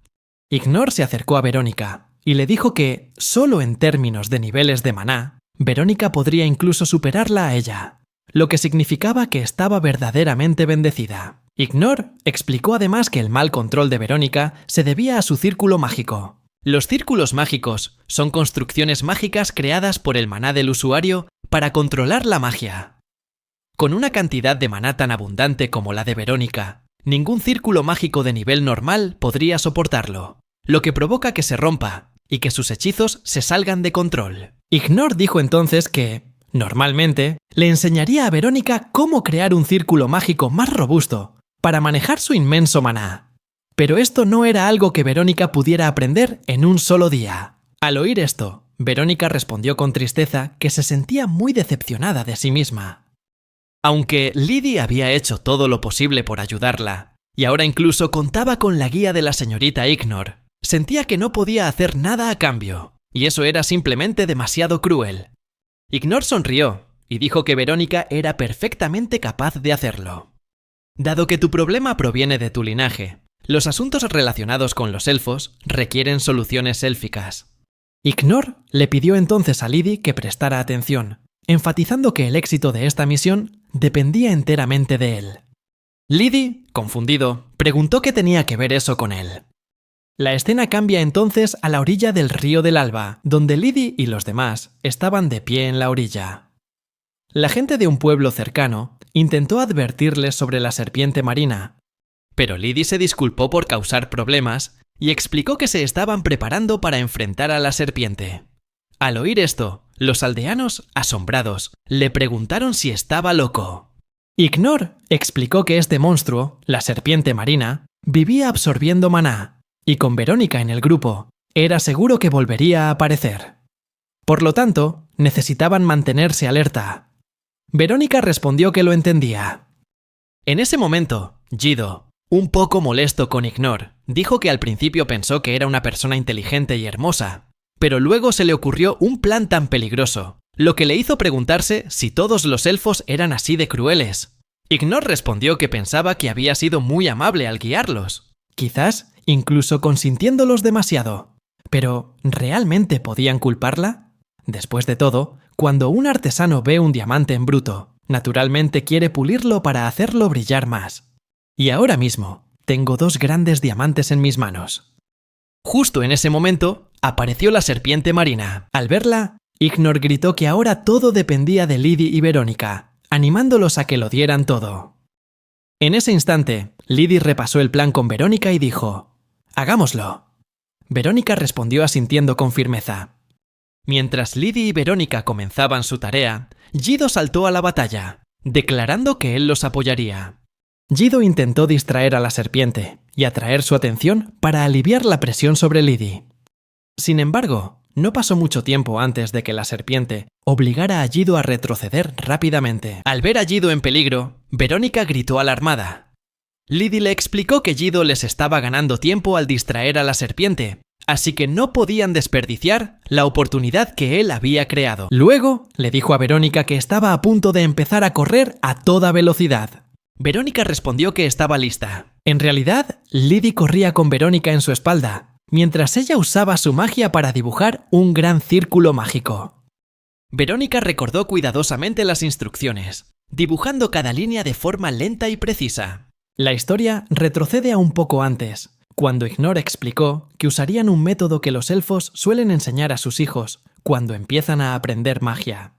Ignor se acercó a Verónica y le dijo que, solo en términos de niveles de maná, Verónica podría incluso superarla a ella, lo que significaba que estaba verdaderamente bendecida. Ignor explicó además que el mal control de Verónica se debía a su círculo mágico. Los círculos mágicos son construcciones mágicas creadas por el maná del usuario para controlar la magia. Con una cantidad de maná tan abundante como la de Verónica, ningún círculo mágico de nivel normal podría soportarlo, lo que provoca que se rompa y que sus hechizos se salgan de control. Ignor dijo entonces que, normalmente, le enseñaría a Verónica cómo crear un círculo mágico más robusto para manejar su inmenso maná. Pero esto no era algo que Verónica pudiera aprender en un solo día. Al oír esto, Verónica respondió con tristeza que se sentía muy decepcionada de sí misma. Aunque Lydie había hecho todo lo posible por ayudarla, y ahora incluso contaba con la guía de la señorita Ignor, sentía que no podía hacer nada a cambio, y eso era simplemente demasiado cruel. Ignor sonrió y dijo que Verónica era perfectamente capaz de hacerlo. Dado que tu problema proviene de tu linaje, los asuntos relacionados con los elfos requieren soluciones élficas. Ignor le pidió entonces a Lydie que prestara atención, enfatizando que el éxito de esta misión dependía enteramente de él. Lydie, confundido, preguntó qué tenía que ver eso con él. La escena cambia entonces a la orilla del río del Alba, donde Lydie y los demás estaban de pie en la orilla. La gente de un pueblo cercano intentó advertirles sobre la serpiente marina, pero Lydie se disculpó por causar problemas y explicó que se estaban preparando para enfrentar a la serpiente. Al oír esto, los aldeanos, asombrados, le preguntaron si estaba loco. Ignor explicó que este monstruo, la serpiente marina, vivía absorbiendo maná, y con Verónica en el grupo, era seguro que volvería a aparecer. Por lo tanto, Necesitaban mantenerse alerta. Verónica respondió que lo entendía. En ese momento, Gido, un poco molesto con Ignor, dijo que al principio pensó que era una persona inteligente y hermosa, pero luego se le ocurrió un plan tan peligroso, lo que le hizo preguntarse si todos los elfos eran así de crueles. Ignor respondió que pensaba que había sido muy amable al guiarlos, quizás incluso consintiéndolos demasiado. Pero, ¿realmente podían culparla? Después de todo, cuando un artesano ve un diamante en bruto, naturalmente quiere pulirlo para hacerlo brillar más. Y ahora mismo, tengo 2 grandes diamantes en mis manos. Justo en ese momento, apareció la serpiente marina. Al verla, Ignor gritó que ahora todo dependía de Lydie y Verónica, animándolos a que lo dieran todo. En ese instante, Lydie repasó el plan con Verónica y dijo: «Hagámoslo». Verónica respondió asintiendo con firmeza. Mientras Lydie y Verónica comenzaban su tarea, Gido saltó a la batalla, declarando que él los apoyaría. Gido intentó distraer a la serpiente y atraer su atención para aliviar la presión sobre Lydie. Sin embargo, no pasó mucho tiempo antes de que la serpiente obligara a Gido a retroceder rápidamente. Al ver a Gido en peligro, Verónica gritó alarmada. Lydie le explicó que Gido les estaba ganando tiempo al distraer a la serpiente, así que no podían desperdiciar la oportunidad que él había creado. Luego, le dijo a Verónica que estaba a punto de empezar a correr a toda velocidad. Verónica respondió que estaba lista. En realidad, Lydie corría con Verónica en su espalda, mientras ella usaba su magia para dibujar un gran círculo mágico. Verónica recordó cuidadosamente las instrucciones, dibujando cada línea de forma lenta y precisa. La historia retrocede a un poco antes, cuando Ignor explicó que usarían un método que los elfos suelen enseñar a sus hijos cuando empiezan a aprender magia.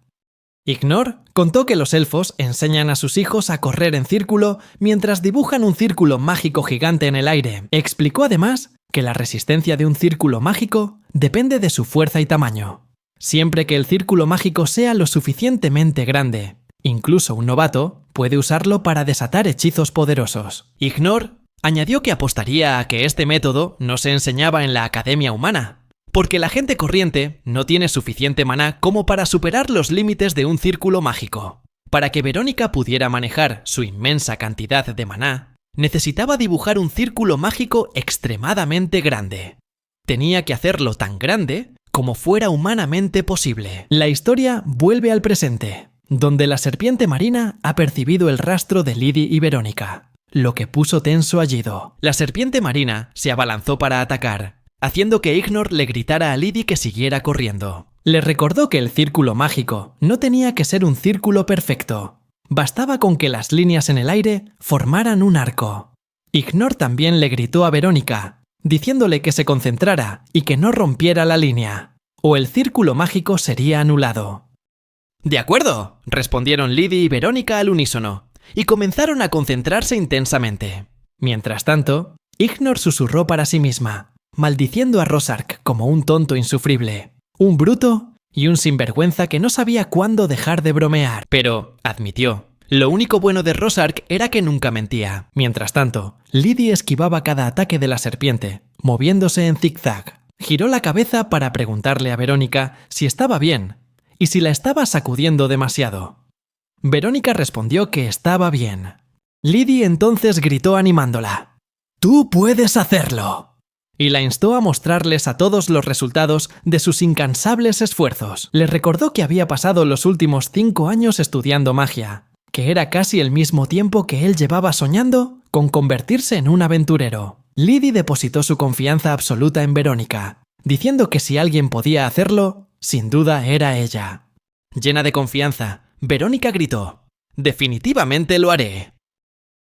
Ignor contó que los elfos enseñan a sus hijos a correr en círculo mientras dibujan un círculo mágico gigante en el aire. Explicó además que la resistencia de un círculo mágico depende de su fuerza y tamaño. Siempre que el círculo mágico sea lo suficientemente grande, incluso un novato puede usarlo para desatar hechizos poderosos. Ignor añadió que apostaría a que este método no se enseñaba en la Academia Humana, porque la gente corriente no tiene suficiente maná como para superar los límites de un círculo mágico. Para que Verónica pudiera manejar su inmensa cantidad de maná, necesitaba dibujar un círculo mágico extremadamente grande. Tenía que hacerlo tan grande como fuera humanamente posible. La historia vuelve al presente, donde la serpiente marina ha percibido el rastro de Lydie y Verónica, lo que puso tenso a Gido. La serpiente marina se abalanzó para atacar, haciendo que Ignor le gritara a Lydie que siguiera corriendo. Le recordó que el círculo mágico no tenía que ser un círculo perfecto. Bastaba con que las líneas en el aire formaran un arco. Ignor también le gritó a Verónica, diciéndole que se concentrara y que no rompiera la línea, o el círculo mágico sería anulado. «De acuerdo», respondieron Lydie y Verónica al unísono, y comenzaron a concentrarse intensamente. Mientras tanto, Ignor susurró para sí misma, maldiciendo a Rosark como un tonto insufrible, un bruto y un sinvergüenza que no sabía cuándo dejar de bromear. Pero, admitió, lo único bueno de Rosark era que nunca mentía. Mientras tanto, Lydie esquivaba cada ataque de la serpiente, moviéndose en zigzag. Giró la cabeza para preguntarle a Verónica si estaba bien y si la estaba sacudiendo demasiado. Verónica respondió que estaba bien. Lydie entonces gritó animándola: «¡Tú puedes hacerlo!» y la instó a mostrarles a todos los resultados de sus incansables esfuerzos. Les recordó que había pasado los últimos 5 años estudiando magia, que era casi el mismo tiempo que él llevaba soñando con convertirse en un aventurero. Lydie depositó su confianza absoluta en Verónica, diciendo que si alguien podía hacerlo, sin duda era ella. Llena de confianza, Verónica gritó: «¡Definitivamente lo haré!».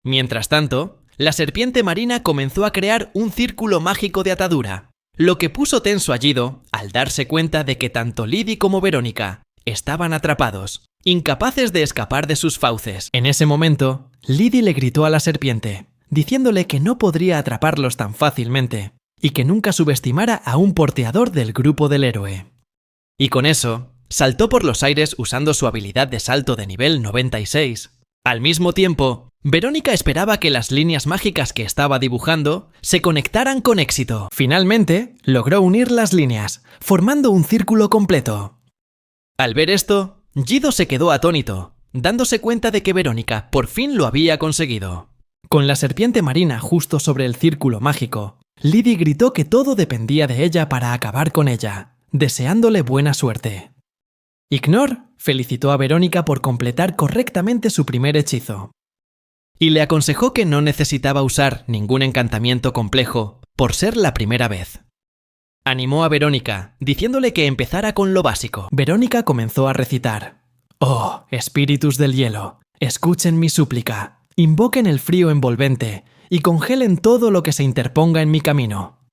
Mientras tanto, la serpiente marina comenzó a crear un círculo mágico de atadura, lo que puso tenso a Gido al darse cuenta de que tanto Lydie como Verónica estaban atrapados, incapaces de escapar de sus fauces. En ese momento, Lydie le gritó a la serpiente, diciéndole que no podría atraparlos tan fácilmente y que nunca subestimara a un porteador del grupo del héroe. Y con eso, saltó por los aires usando su habilidad de salto de nivel 96. Al mismo tiempo, Verónica esperaba que las líneas mágicas que estaba dibujando se conectaran con éxito. Finalmente, logró unir las líneas, formando un círculo completo. Al ver esto, Gido se quedó atónito, dándose cuenta de que Verónica por fin lo había conseguido. Con la serpiente marina justo sobre el círculo mágico, Lydie gritó que todo dependía de ella para acabar con ella, deseándole buena suerte. Ignor felicitó a Verónica por completar correctamente su primer hechizo, y le aconsejó que no necesitaba usar ningún encantamiento complejo por ser la primera vez. Animó a Verónica, diciéndole que empezara con lo básico. Verónica comenzó a recitar: «Oh, espíritus del hielo, escuchen mi súplica, invoquen el frío envolvente y congelen todo lo que se interponga en mi camino».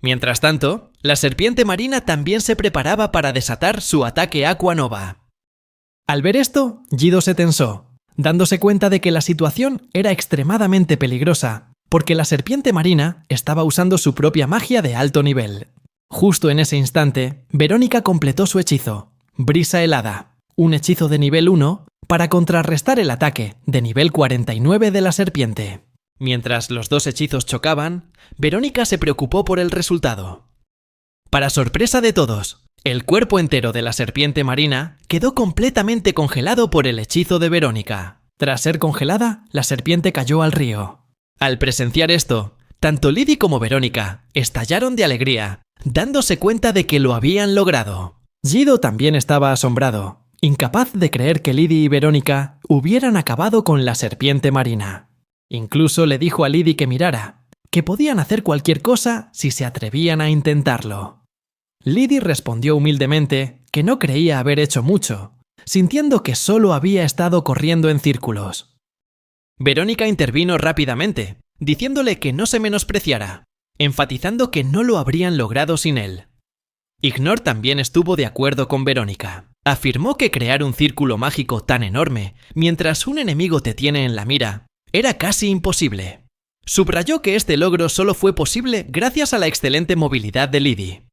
Mientras tanto, la serpiente marina también se preparaba para desatar su ataque Aqua Nova. Al ver esto, Gido se tensó, dándose cuenta de que la situación era extremadamente peligrosa, porque la serpiente marina estaba usando su propia magia de alto nivel. Justo en ese instante, Verónica completó su hechizo, Brisa Helada, un hechizo de nivel 1 para contrarrestar el ataque de nivel 49 de la serpiente. Mientras los dos hechizos chocaban, Verónica se preocupó por el resultado. Para sorpresa de todos, el cuerpo entero de la serpiente marina quedó completamente congelado por el hechizo de Verónica. Tras ser congelada, la serpiente cayó al río. Al presenciar esto, tanto Lydie como Verónica estallaron de alegría, dándose cuenta de que lo habían logrado. Gido también estaba asombrado, incapaz de creer que Lydie y Verónica hubieran acabado con la serpiente marina. Incluso le dijo a Lydie que mirara, que podían hacer cualquier cosa si se atrevían a intentarlo. Lydie respondió humildemente que no creía haber hecho mucho, sintiendo que solo había estado corriendo en círculos. Verónica intervino rápidamente, diciéndole que no se menospreciara, enfatizando que no lo habrían logrado sin él. Ignor también estuvo de acuerdo con Verónica. Afirmó que crear un círculo mágico tan enorme mientras un enemigo te tiene en la mira era casi imposible. Subrayó que este logro solo fue posible gracias a la excelente movilidad de Lydie.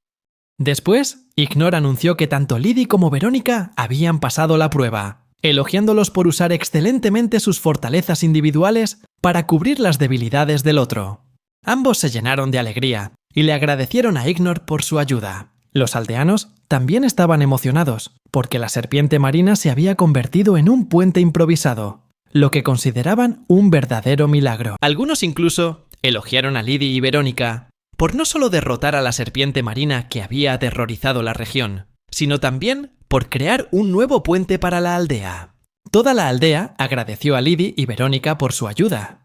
Después, Ignor anunció que tanto Lydie como Verónica habían pasado la prueba, elogiándolos por usar excelentemente sus fortalezas individuales para cubrir las debilidades del otro. Ambos se llenaron de alegría y le agradecieron a Ignor por su ayuda. Los aldeanos también estaban emocionados, porque la serpiente marina se había convertido en un puente improvisado, lo que consideraban un verdadero milagro. Algunos incluso elogiaron a Lydie y Verónica por no solo derrotar a la serpiente marina que había aterrorizado la región, sino también por crear un nuevo puente para la aldea. Toda la aldea agradeció a Lydie y Verónica por su ayuda.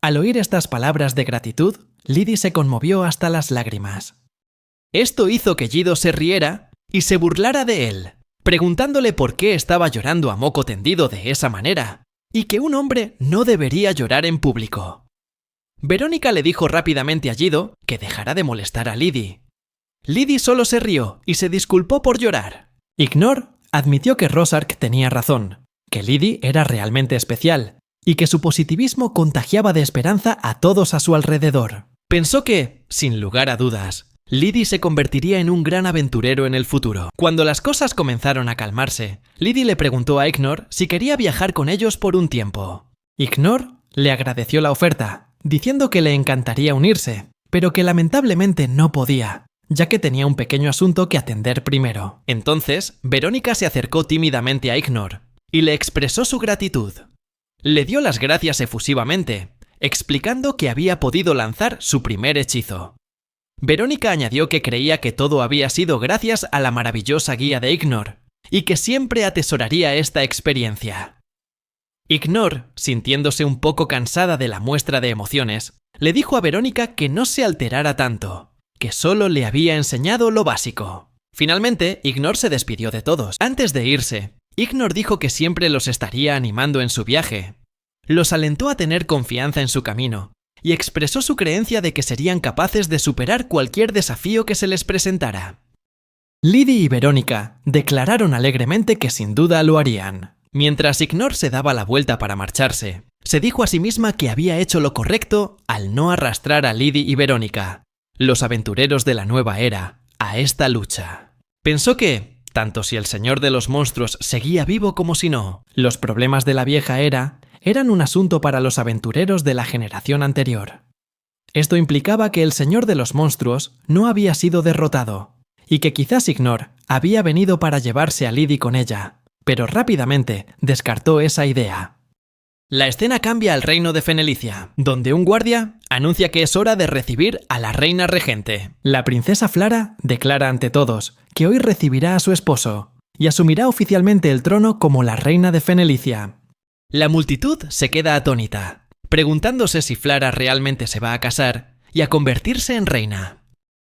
Al oír estas palabras de gratitud, Lydie se conmovió hasta las lágrimas. Esto hizo que Gido se riera y se burlara de él, preguntándole por qué estaba llorando a moco tendido de esa manera, y que un hombre no debería llorar en público. Verónica le dijo rápidamente a Gido que dejara de molestar a Lydie. Lydie solo se rió y se disculpó por llorar. Ignor admitió que Rosark tenía razón, que Lydie era realmente especial, y que su positivismo contagiaba de esperanza a todos a su alrededor. Pensó que, sin lugar a dudas, Lydie se convertiría en un gran aventurero en el futuro. Cuando las cosas comenzaron a calmarse, Lydie le preguntó a Ignor si quería viajar con ellos por un tiempo. Ignor le agradeció la oferta, diciendo que le encantaría unirse, pero que lamentablemente no podía, ya que tenía un pequeño asunto que atender primero. Entonces, Verónica se acercó tímidamente a Ignor y le expresó su gratitud. Le dio las gracias efusivamente, explicando que había podido lanzar su primer hechizo. Verónica añadió que creía que todo había sido gracias a la maravillosa guía de Ignor, y que siempre atesoraría esta experiencia. Ignor, sintiéndose un poco cansada de la muestra de emociones, le dijo a Verónica que no se alterara tanto, que solo le había enseñado lo básico. Finalmente, Ignor se despidió de todos. Antes de irse, Ignor dijo que siempre los estaría animando en su viaje. Los alentó a tener confianza en su camino, y expresó su creencia de que serían capaces de superar cualquier desafío que se les presentara. Lydie y Verónica declararon alegremente que sin duda lo harían. Mientras Ignor se daba la vuelta para marcharse, se dijo a sí misma que había hecho lo correcto al no arrastrar a Lydie y Verónica, los aventureros de la nueva era, a esta lucha. Pensó que, tanto si el señor de los monstruos seguía vivo como si no, los problemas de la vieja era eran un asunto para los aventureros de la generación anterior. Esto implicaba que el señor de los monstruos no había sido derrotado, y que quizás Ignor había venido para llevarse a Lydie con ella, pero rápidamente descartó esa idea. La escena cambia al reino de Fenelicia, donde un guardia anuncia que es hora de recibir a la reina regente. La princesa Flara declara ante todos que hoy recibirá a su esposo y asumirá oficialmente el trono como la reina de Fenelicia. La multitud se queda atónita, preguntándose si Flara realmente se va a casar y a convertirse en reina.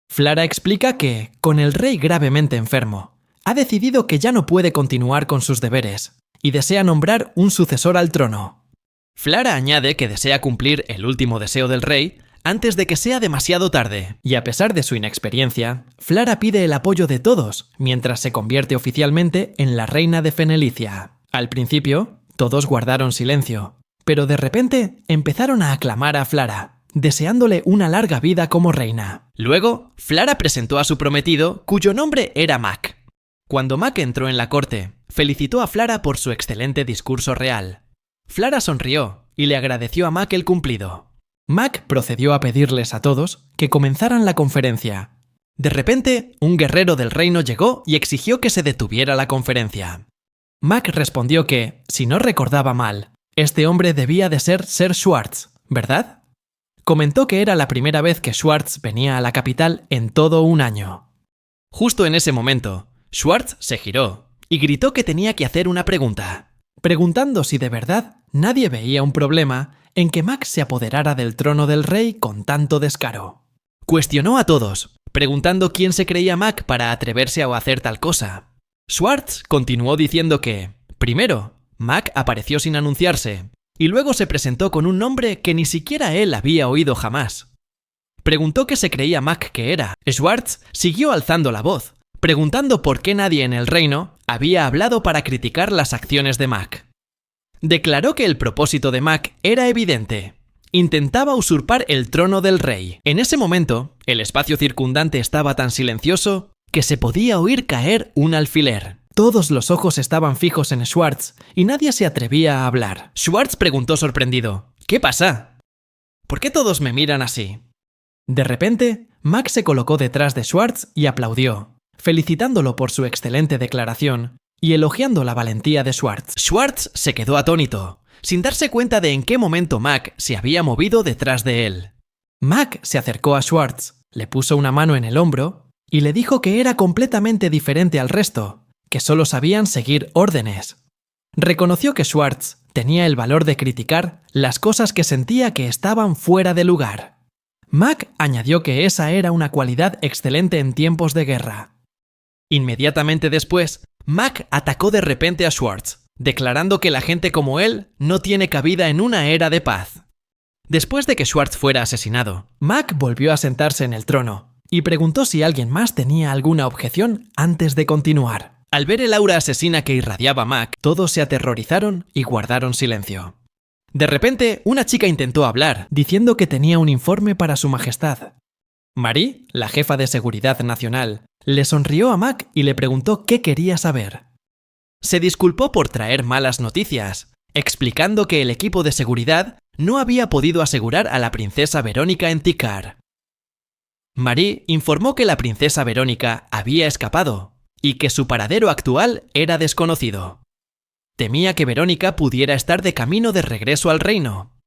Flara explica que, con el rey gravemente enfermo, ha decidido que ya no puede continuar con sus deberes y desea nombrar un sucesor al trono. Flara añade que desea cumplir el último deseo del rey antes de que sea demasiado tarde, y a pesar de su inexperiencia, Flara pide el apoyo de todos mientras se convierte oficialmente en la reina de Fenelicia. Al principio, todos guardaron silencio, pero de repente empezaron a aclamar a Flara, deseándole una larga vida como reina. Luego, Flara presentó a su prometido, cuyo nombre era Mac. Cuando Mac entró en la corte, felicitó a Flara por su excelente discurso real. Flara sonrió y le agradeció a Mac el cumplido. Mac procedió a pedirles a todos que comenzaran la conferencia. De repente, un guerrero del reino llegó y exigió que se detuviera la conferencia. Mac respondió que, si no recordaba mal, este hombre debía de ser Ser Schwartz, ¿verdad? Comentó que era la primera vez que Schwartz venía a la capital en todo un año. Justo en ese momento, Schwartz se giró y gritó que tenía que hacer una pregunta, preguntando si de verdad nadie veía un problema en que Mac se apoderara del trono del rey con tanto descaro. Cuestionó a todos, preguntando quién se creía Mac para atreverse a hacer tal cosa. Schwartz continuó diciendo que, primero, Mac apareció sin anunciarse, y luego se presentó con un nombre que ni siquiera él había oído jamás. Preguntó qué se creía Mac que era. Schwartz siguió alzando la voz, preguntando por qué nadie en el reino había hablado para criticar las acciones de Mac. Declaró que el propósito de Mac era evidente. Intentaba usurpar el trono del rey. En ese momento, el espacio circundante estaba tan silencioso que se podía oír caer un alfiler. Todos los ojos estaban fijos en Schwartz y nadie se atrevía a hablar. Schwartz preguntó sorprendido, ¿qué pasa? ¿Por qué todos me miran así? De repente, Mac se colocó detrás de Schwartz y aplaudió, felicitándolo por su excelente declaración y elogiando la valentía de Schwartz. Schwartz se quedó atónito, sin darse cuenta de en qué momento Mac se había movido detrás de él. Mac se acercó a Schwartz, le puso una mano en el hombro y le dijo que era completamente diferente al resto, que solo sabían seguir órdenes. Reconoció que Schwartz tenía el valor de criticar las cosas que sentía que estaban fuera de lugar. Mac añadió que esa era una cualidad excelente en tiempos de guerra. Inmediatamente después, Mac atacó de repente a Schwartz, declarando que la gente como él no tiene cabida en una era de paz. Después de que Schwartz fuera asesinado, Mac volvió a sentarse en el trono y preguntó si alguien más tenía alguna objeción antes de continuar. Al ver el aura asesina que irradiaba Mac, todos se aterrorizaron y guardaron silencio. De repente, una chica intentó hablar, diciendo que tenía un informe para su majestad. Marie, la jefa de seguridad nacional, le sonrió a Mac y le preguntó qué quería saber. Se disculpó por traer malas noticias, explicando que el equipo de seguridad no había podido asegurar a la princesa Verónica en Tikar. Marie informó que la princesa Verónica había escapado y que su paradero actual era desconocido. Temía que Verónica pudiera estar de camino de regreso al reino.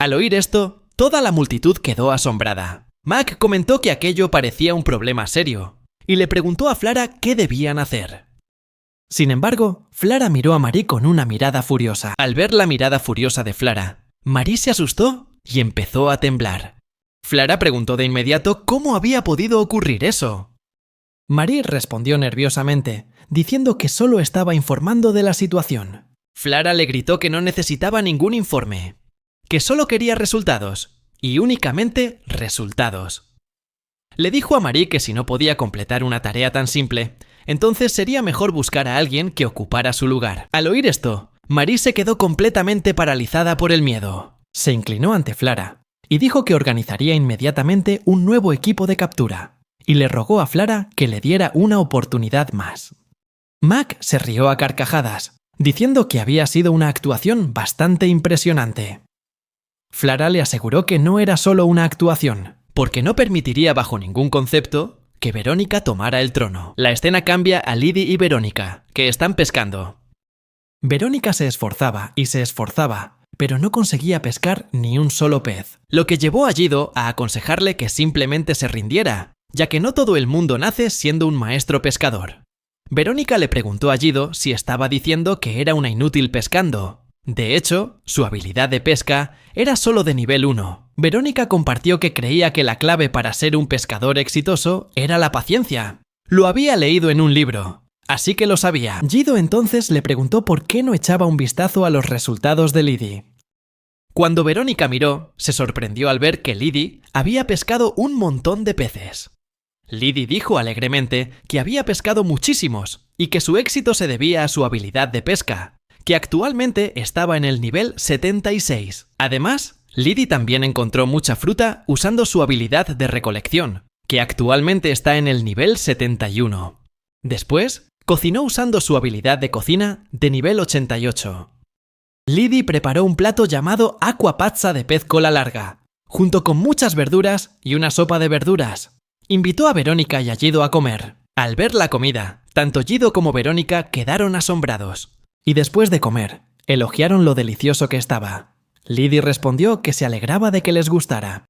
Al oír esto, toda la multitud quedó asombrada. Mac comentó que aquello parecía un problema serio y le preguntó a Flara qué debían hacer. Sin embargo, Flara miró a Marie con una mirada furiosa. Al ver la mirada furiosa de Flara, Marie se asustó y empezó a temblar. Flara preguntó de inmediato cómo había podido ocurrir eso. Marie respondió nerviosamente, diciendo que solo estaba informando de la situación. Flara le gritó que no necesitaba ningún informe, que solo quería resultados, y únicamente resultados. Le dijo a Marie que si no podía completar una tarea tan simple, entonces sería mejor buscar a alguien que ocupara su lugar. Al oír esto, Marie se quedó completamente paralizada por el miedo. Se inclinó ante Flara y dijo que organizaría inmediatamente un nuevo equipo de captura, y le rogó a Flara que le diera una oportunidad más. Mac se rió a carcajadas, diciendo que había sido una actuación bastante impresionante. Flara le aseguró que no era solo una actuación, porque no permitiría bajo ningún concepto que Verónica tomara el trono. La escena cambia a Lydie y Verónica, que están pescando. Verónica se esforzaba y se esforzaba, pero no conseguía pescar ni un solo pez, lo que llevó a Guido a aconsejarle que simplemente se rindiera, ya que no todo el mundo nace siendo un maestro pescador. Verónica le preguntó a Guido si estaba diciendo que era una inútil pescando. De hecho, su habilidad de pesca era solo de nivel 1. Verónica compartió que creía que la clave para ser un pescador exitoso era la paciencia. Lo había leído en un libro, así que lo sabía. Guido entonces le preguntó por qué no echaba un vistazo a los resultados de Lydie. Cuando Verónica miró, se sorprendió al ver que Lydie había pescado un montón de peces. Lydie dijo alegremente que había pescado muchísimos y que su éxito se debía a su habilidad de pesca, que actualmente estaba en el nivel 76. Además, Lydie también encontró mucha fruta usando su habilidad de recolección, que actualmente está en el nivel 71. Después, cocinó usando su habilidad de cocina de nivel 88. Lydie preparó un plato llamado aqua pazza de pez cola larga, junto con muchas verduras y una sopa de verduras. Invitó a Verónica y a Guido a comer. Al ver la comida, tanto Guido como Verónica quedaron asombrados. Y después de comer, elogiaron lo delicioso que estaba. Lydie respondió que se alegraba de que les gustara.